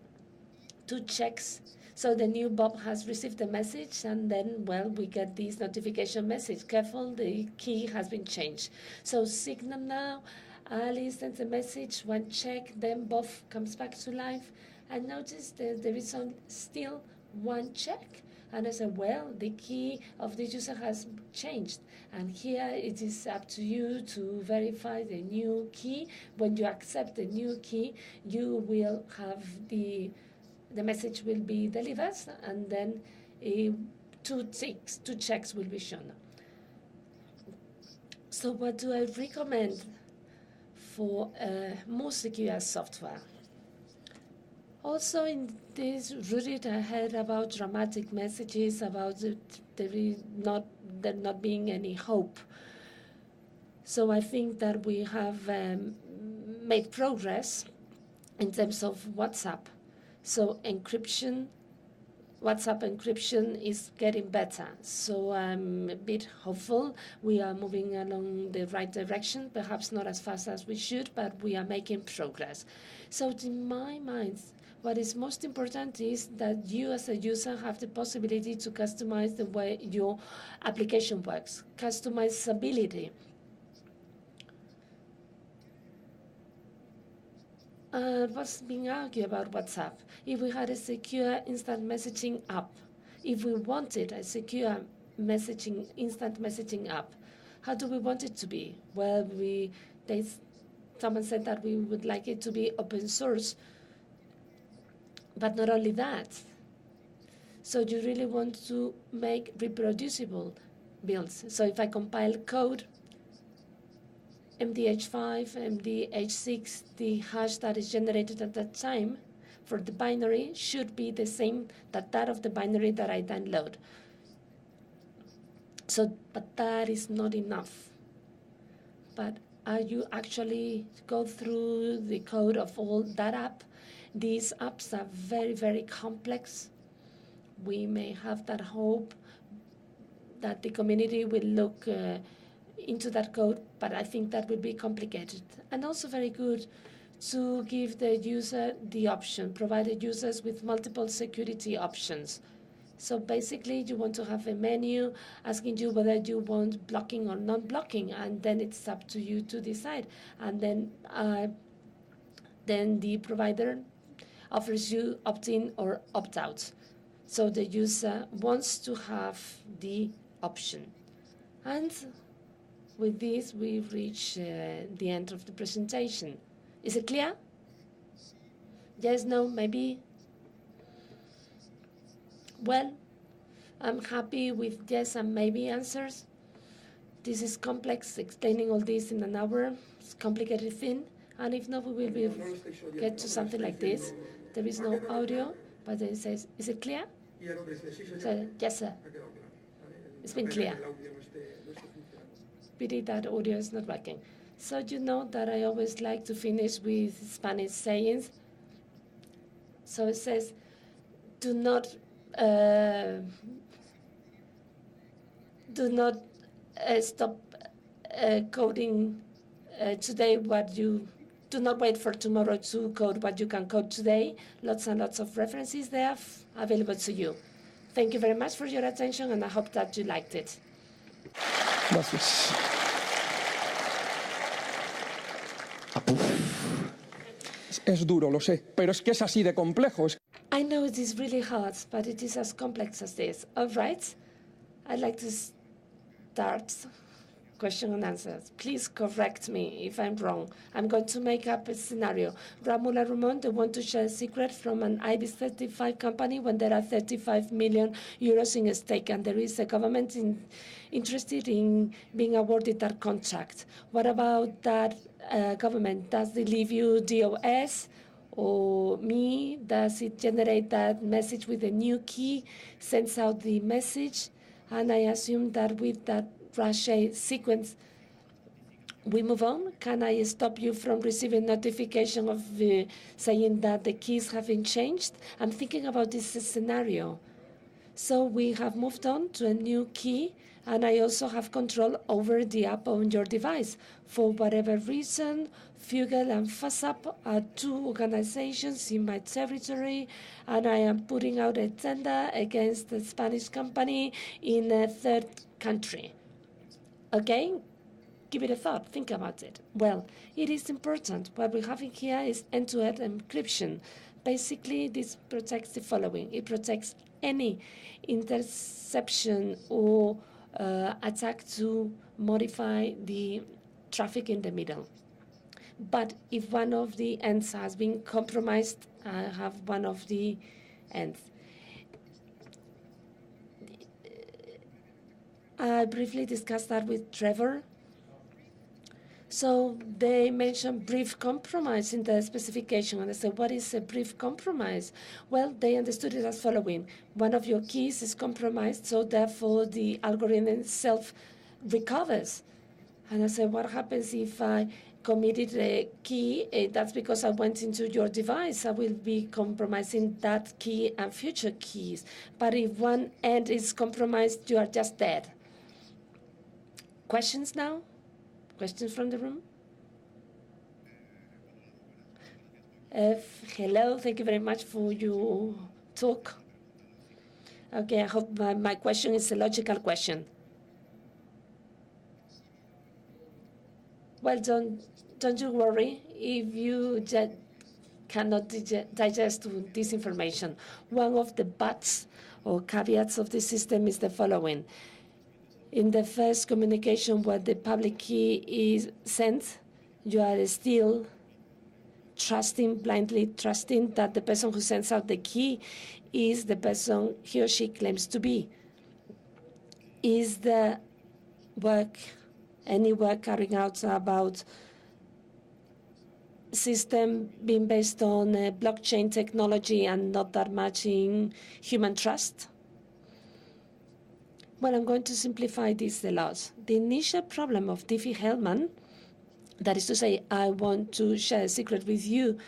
2 checks. So the new Bob has received the message, and then, well, we get this notification message. Careful, the key has been changed. So Signal now, Alice sends a message, 1 check, then Bob comes back to life. And notice that there is still 1 check. And I said, well, the key of the user has changed. And here it is up to you to verify the new key. When you accept the new key, you will have the message will be delivered, and then 2 checks will be shown. So what do I recommend for more secure software? Also in this Reddit, I heard about dramatic messages about there not being any hope. So I think that we have made progress in terms of WhatsApp. So encryption, WhatsApp encryption is getting better. So I'm a bit hopeful. We are moving along the right direction, perhaps not as fast as we should, but we are making progress. So in my mind, what is most important is that you as a user have the possibility to customize the way your application works, customizability. What's being argued about WhatsApp? If we had a secure instant messaging app, if we wanted a secure instant messaging app, How do we want it to be? Well, someone said that we would like it to be open source, but not only that. So you really want to make reproducible builds. So if I compile code, MDH5, MDH6, the hash that is generated at that time for the binary should be the same that of the binary that I download. So, but that is not enough. But as you actually go through the code of all that app, these apps are very, very complex. We may have that hope that the community will look into that code, but I think that will be complicated. And also very good to give the user the option, provide users with multiple security options. So basically, you want to have a menu asking you whether you want blocking or non-blocking, and then it's up to you to decide. And then the provider offers you opt-in or opt-out. So the user wants to have the option. And with this, we reach the end of the presentation. Is it clear? Yes, no, maybe? Well, I'm happy with yes and maybe answers. This is complex. Explaining all this in an hour, it's a complicated thing. And if not, we will get to something like this. There is no audio, but then it says, is it clear? So, yes, sir. It's been clear. Pity that audio is not working. So you know that I always like to finish with Spanish sayings. So it says, do not stop coding today what you do not wait for tomorrow to code what you can code today. Lots and lots of references there available to you. Thank you very much for your attention, and I hope that you liked it. Gracias. Es duro, lo sé, pero es que es así de complejo. I know it is really hard, but it is as complex as this. All right, I'd like to start question and answers. Please correct me if I'm wrong. I'm going to make up a scenario. Raúl and Ramon, they want to share a secret from an IBIS 35 company when there are 35 million euros in stake, and there is a government interested in being awarded that contract. What about that government? Does it leave you DOS or me? Does it generate that message with a new key, sends out the message? And I assume that with that Ratchet sequence, we move on. Can I stop you from receiving notification of saying that the keys have been changed? I'm thinking about this scenario. So we have moved on to a new key, and I also have control over the app on your device. For whatever reason, Fugel and FASAP are two organizations in my territory, and I am putting out a tender against the Spanish company in a third country. Okay? Give it a thought. Think about it. Well, it is important. What we have in here is end-to-end encryption. Basically, this protects the following. It protects any interception or attack to modify the traffic in the middle. But if one of the ends has been compromised, I have one of the ends. I briefly discussed that with Trevor. So they mentioned brief compromise in the specification, and I said, what is a brief compromise? Well, they understood it as following. One of your keys is compromised, so therefore the algorithm itself recovers. And I said, what happens if I committed a key? That's because I went into your device. I will be compromising that key and future keys. But if one end is compromised, you are just dead. Questions now? Questions from the room? Hello, thank you very much for your talk. Okay, I hope my question is a logical question. Well, don't you worry if you cannot digest this information. One of the buts or caveats of this system is the following. In the first communication where the public key is sent, you are still blindly trusting that the person who sends out the key is the person he or she claims to be. Is the work, any work carrying out about system being based on blockchain technology and not that much in human trust? Well, I'm going to simplify this a lot. The initial problem of Diffie-Hellman, that is to say, I want to share a secret with you,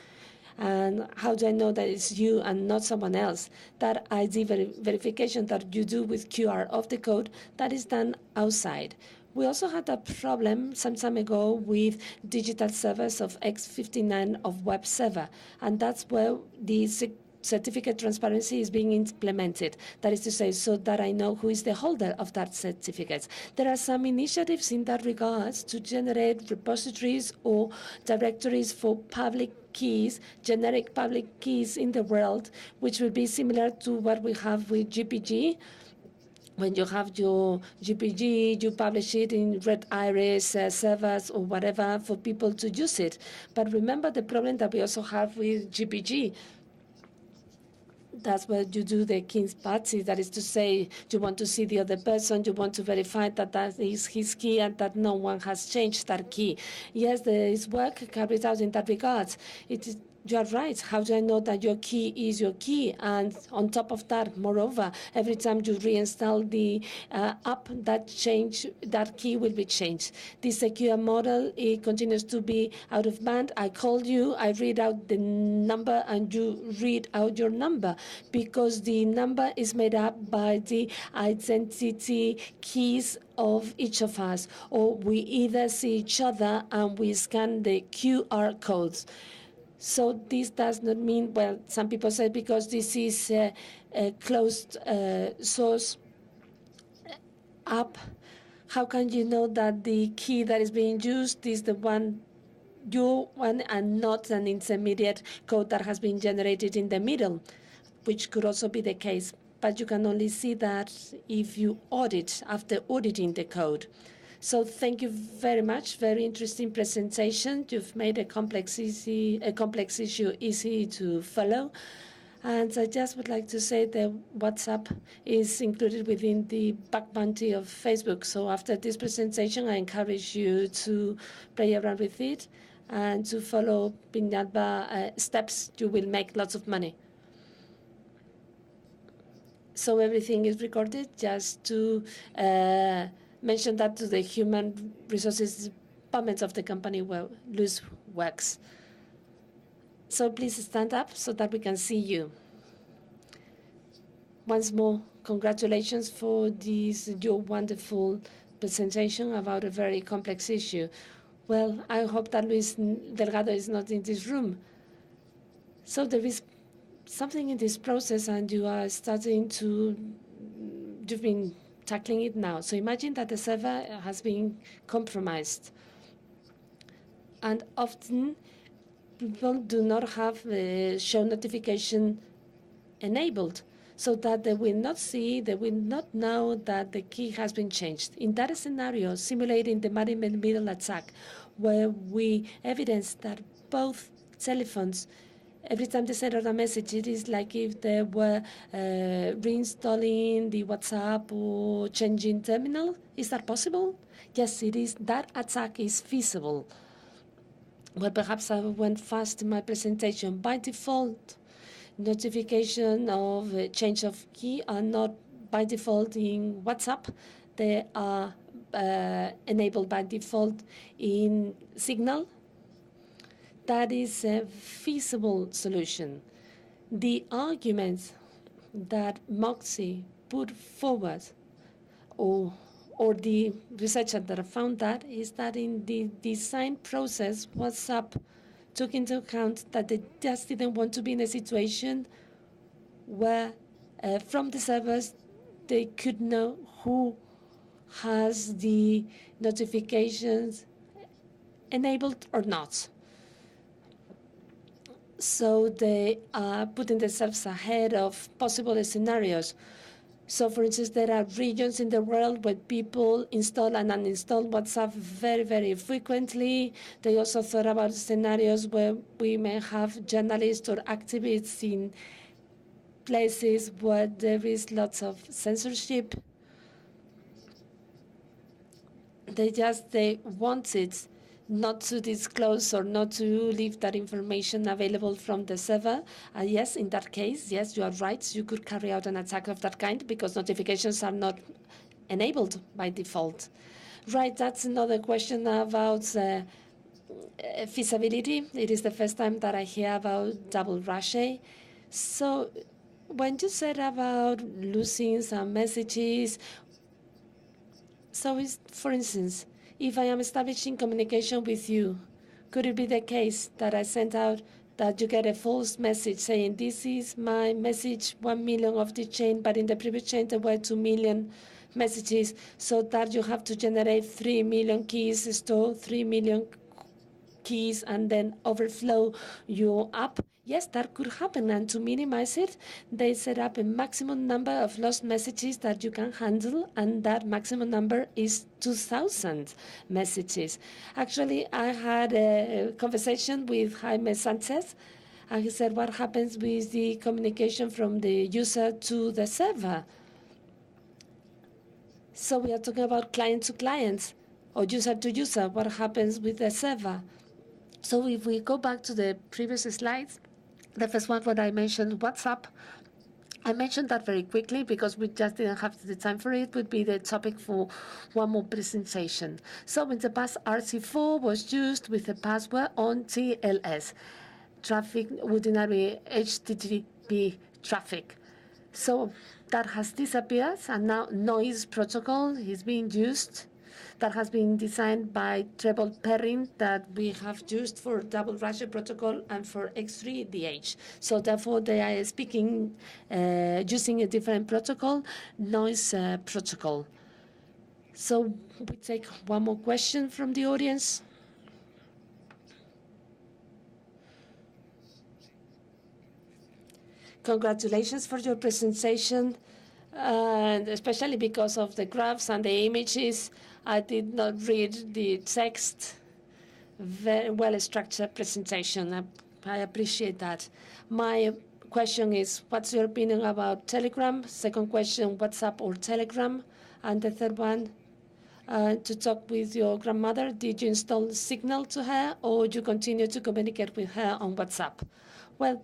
and how do I know that it's you and not someone else? That ID verification that you do with QR of the code, that is done outside. We also had a problem some time ago with digital servers of X59 of web server, and that's where the certificate transparency is being implemented. That is to say, so that I know who is the holder of that certificate. There are some initiatives in that regard to generate repositories or directories for public keys, generic public keys in the world, which will be similar to what we have with GPG. When you have your GPG, you publish it in Red Iris servers or whatever for people to use it. But remember the problem that we also have with GPG. That's where you do the king's party. That is to say, you want to see the other person, you want to verify that that is his key and that no one has changed that key. Yes, there is work carried out in that regard. You are right. How do I know that your key is your key? And on top of that, moreover, every time you reinstall the app, that key will be changed. The secure model, it continues to be out of band. I call you, I read out the number, and you read out your number, because the number is made up by the identity keys of each of us, or we either see each other and we scan the QR codes. So this does not mean, well, some people say because this is a closed source app, how can you know that the key that is being used is the one, your one, and not an intermediate code that has been generated in the middle, which could also be the case. But you can only see that if you audit, after auditing the code. So thank you very much. Very interesting presentation. You've made a complex issue easy to follow. And I just would like to say that WhatsApp is included within the bug bounty of Facebook. So after this presentation, I encourage you to play around with it and to follow Piñalba steps. You will make lots of money. So everything is recorded, just to mention that to the human resources departments of the company where Luz works. So please stand up so that we can see you. Once more, congratulations for your wonderful presentation about a very complex issue. Well, I hope that Luis Delgado is not in this room. So there is something in this process, and you are you've been tackling it now. So imagine that the server has been compromised. And often people do not have the show notification enabled, so that they will not see, they will not know that the key has been changed. In that scenario, simulating the man-in-the-middle attack, where we evidence that both telephones, every time they send out a message, it is like if they were reinstalling the WhatsApp or changing terminal. Is that possible? Yes, it is. That attack is feasible. Well, perhaps I went fast in my presentation. By default, notification of change of key are not by default in WhatsApp. They are enabled by default in Signal. That is a feasible solution. The argument that Moxie put forward, or the researcher that found that, is that in the design process, WhatsApp took into account that they just didn't want to be in a situation where from the servers they could know who has the notifications enabled or not. So they are putting themselves ahead of possible scenarios. So, for instance, there are regions in the world where people install and uninstall WhatsApp very, very frequently. They also thought about scenarios where we may have journalists or activists in places where there is lots of censorship. They wanted not to disclose or not to leave that information available from the server. Yes, in that case, yes, you are right. You could carry out an attack of that kind because notifications are not enabled by default. Right, that's another question about feasibility. It is the first time that I hear about double Ratchet. So when you said about losing some messages, so for instance, if I am establishing communication with you, could it be the case that I sent out that you get a false message saying, this is my message, 1 million of the chain, but in the previous chain there were 2 million messages, so that you have to generate 3 million keys, store 3 million keys, and then overflow your app? Yes, that could happen. And to minimize it, they set up a maximum number of lost messages that you can handle, and that maximum number is 2,000 messages. Actually, I had a conversation with Jaime Sanchez, and he said, what happens with the communication from the user to the server? So we are talking about client to client or user to user. What happens with the server? So if we go back to the previous slides, the first one when I mentioned WhatsApp, I mentioned that very quickly because we just didn't have the time for it, would be the topic for one more presentation. So in the past, RC4 was used with the password on TLS, traffic ordinary HTTP traffic. So that has disappeared, and now noise protocol is being used. That has been designed by Treble Perrin that we have used for double Ratchet protocol and for X3DH. So therefore, they are speaking using a different protocol, noise protocol. So we take one more question from the audience. Congratulations for your presentation, and especially because of the graphs and the images. I did not read the text. Very well-structured presentation. I appreciate that. My question is, what's your opinion about Telegram? Second question, WhatsApp or Telegram? And the third one, to talk with your grandmother, did you install Signal to her, or you continue to communicate with her on WhatsApp? Well,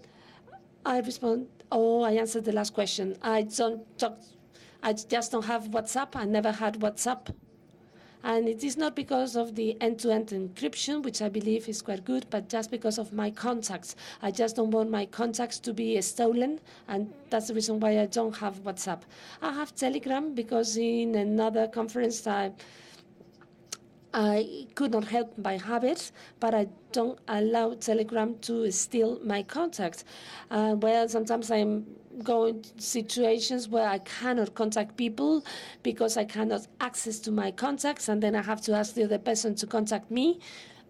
I answered the last question. I just don't have WhatsApp. I never had WhatsApp. And it is not because of the end-to-end encryption, which I believe is quite good, but just because of my contacts. I just don't want my contacts to be stolen, and that's the reason why I don't have WhatsApp. I have Telegram because in another conference I could not help by habit, but I don't allow Telegram to steal my contacts. Well, sometimes I'm going to situations where I cannot contact people because I cannot access to my contacts, and then I have to ask the other person to contact me.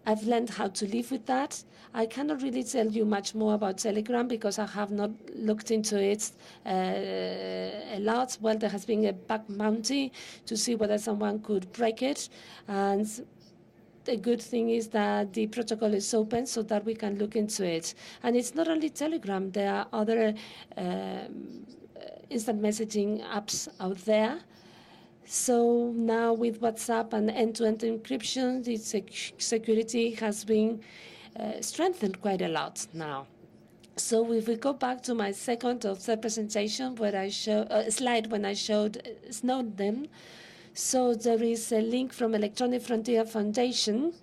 I've learned how to live with that. I cannot really tell you much more about Telegram because I have not looked into it a lot. Well, there has been a bug bounty to see whether someone could break it. And the good thing is that the protocol is open so that we can look into it. And it's not only Telegram. There are other instant messaging apps out there. So now with WhatsApp and end-to-end encryption, the security has been strengthened quite a lot now. So if we go back to my second or third presentation where I show slide when I showed Snowden, so there is a link from Electronic Frontier Foundation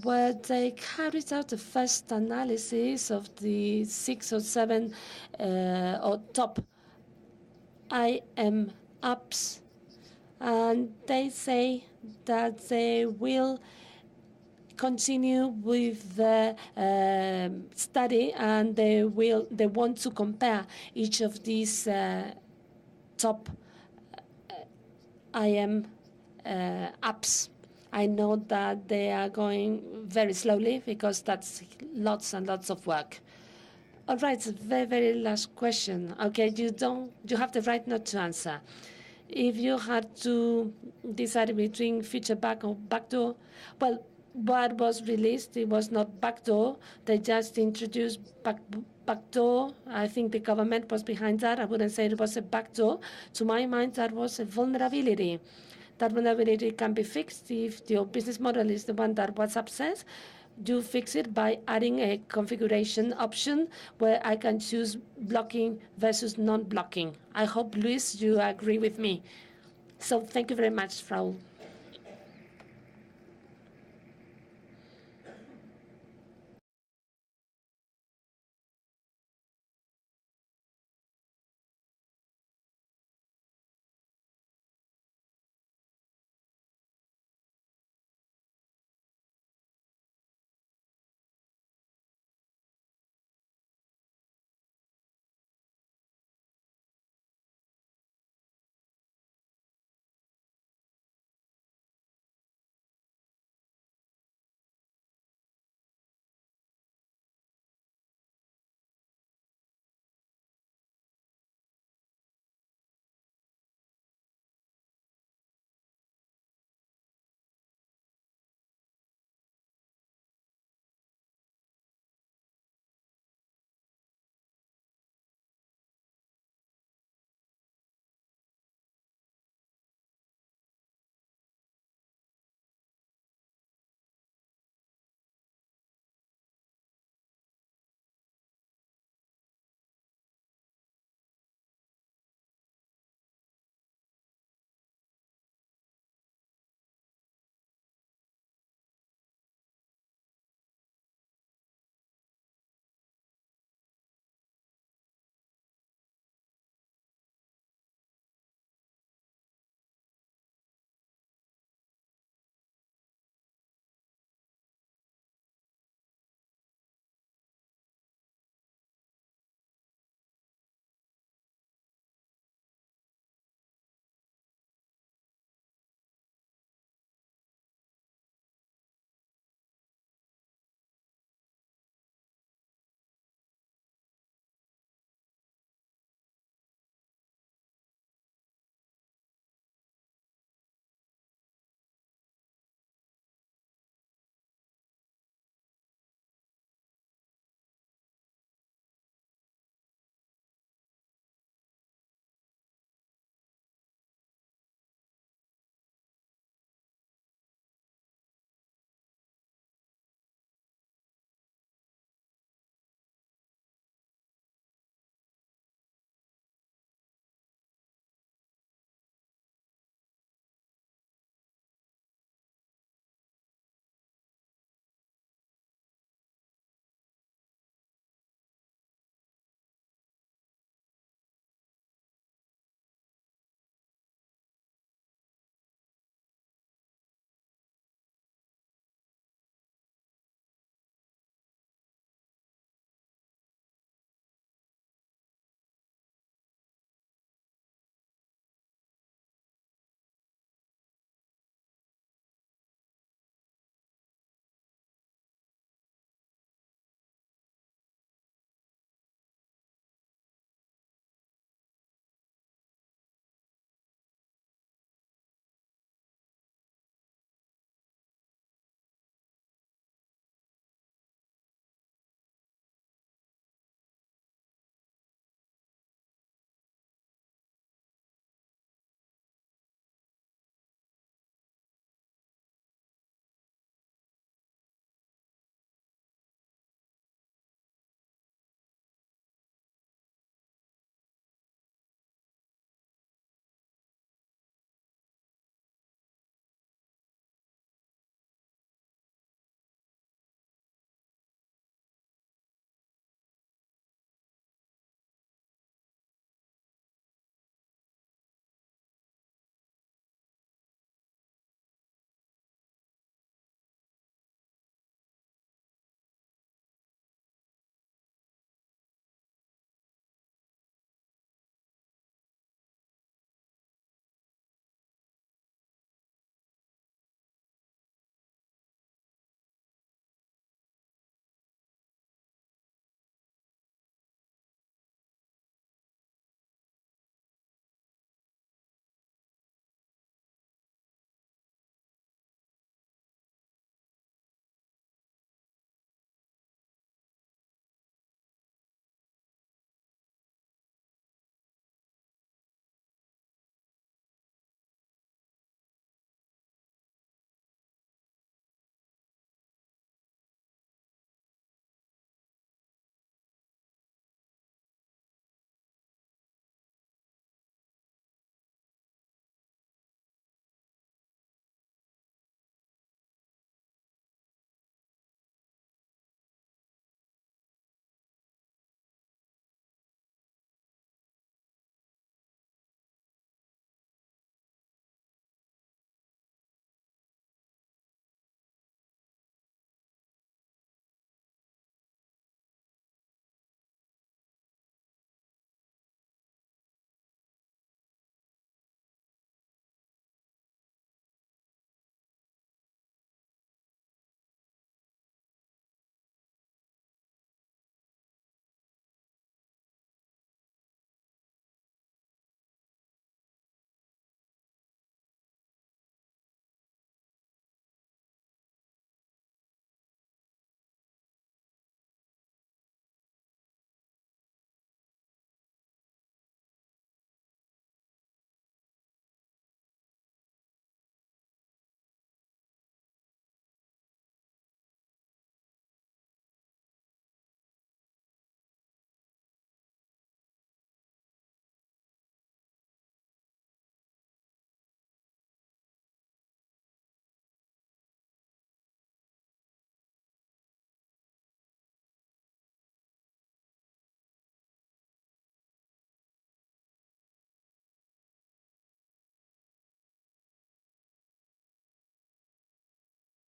where they carried out the first analysis of the 6 or 7 or top IM apps. And they say that they will continue with the study, and they want to compare each of these top IM apps. I know that they are going very slowly because that's lots and lots of work. All right, it's a very, very last question. Okay, you have the right not to answer. If you had to decide between feature back or backdoor, well, what was released, it was not backdoor. They just introduced backdoor. I think the government was behind that. I wouldn't say it was a backdoor. To my mind, that was a vulnerability. That vulnerability can be fixed if your business model is the one that WhatsApp says. You fix it by adding a configuration option where I can choose blocking versus non-blocking. I hope, Luis, you agree with me. So thank you very much, Raul.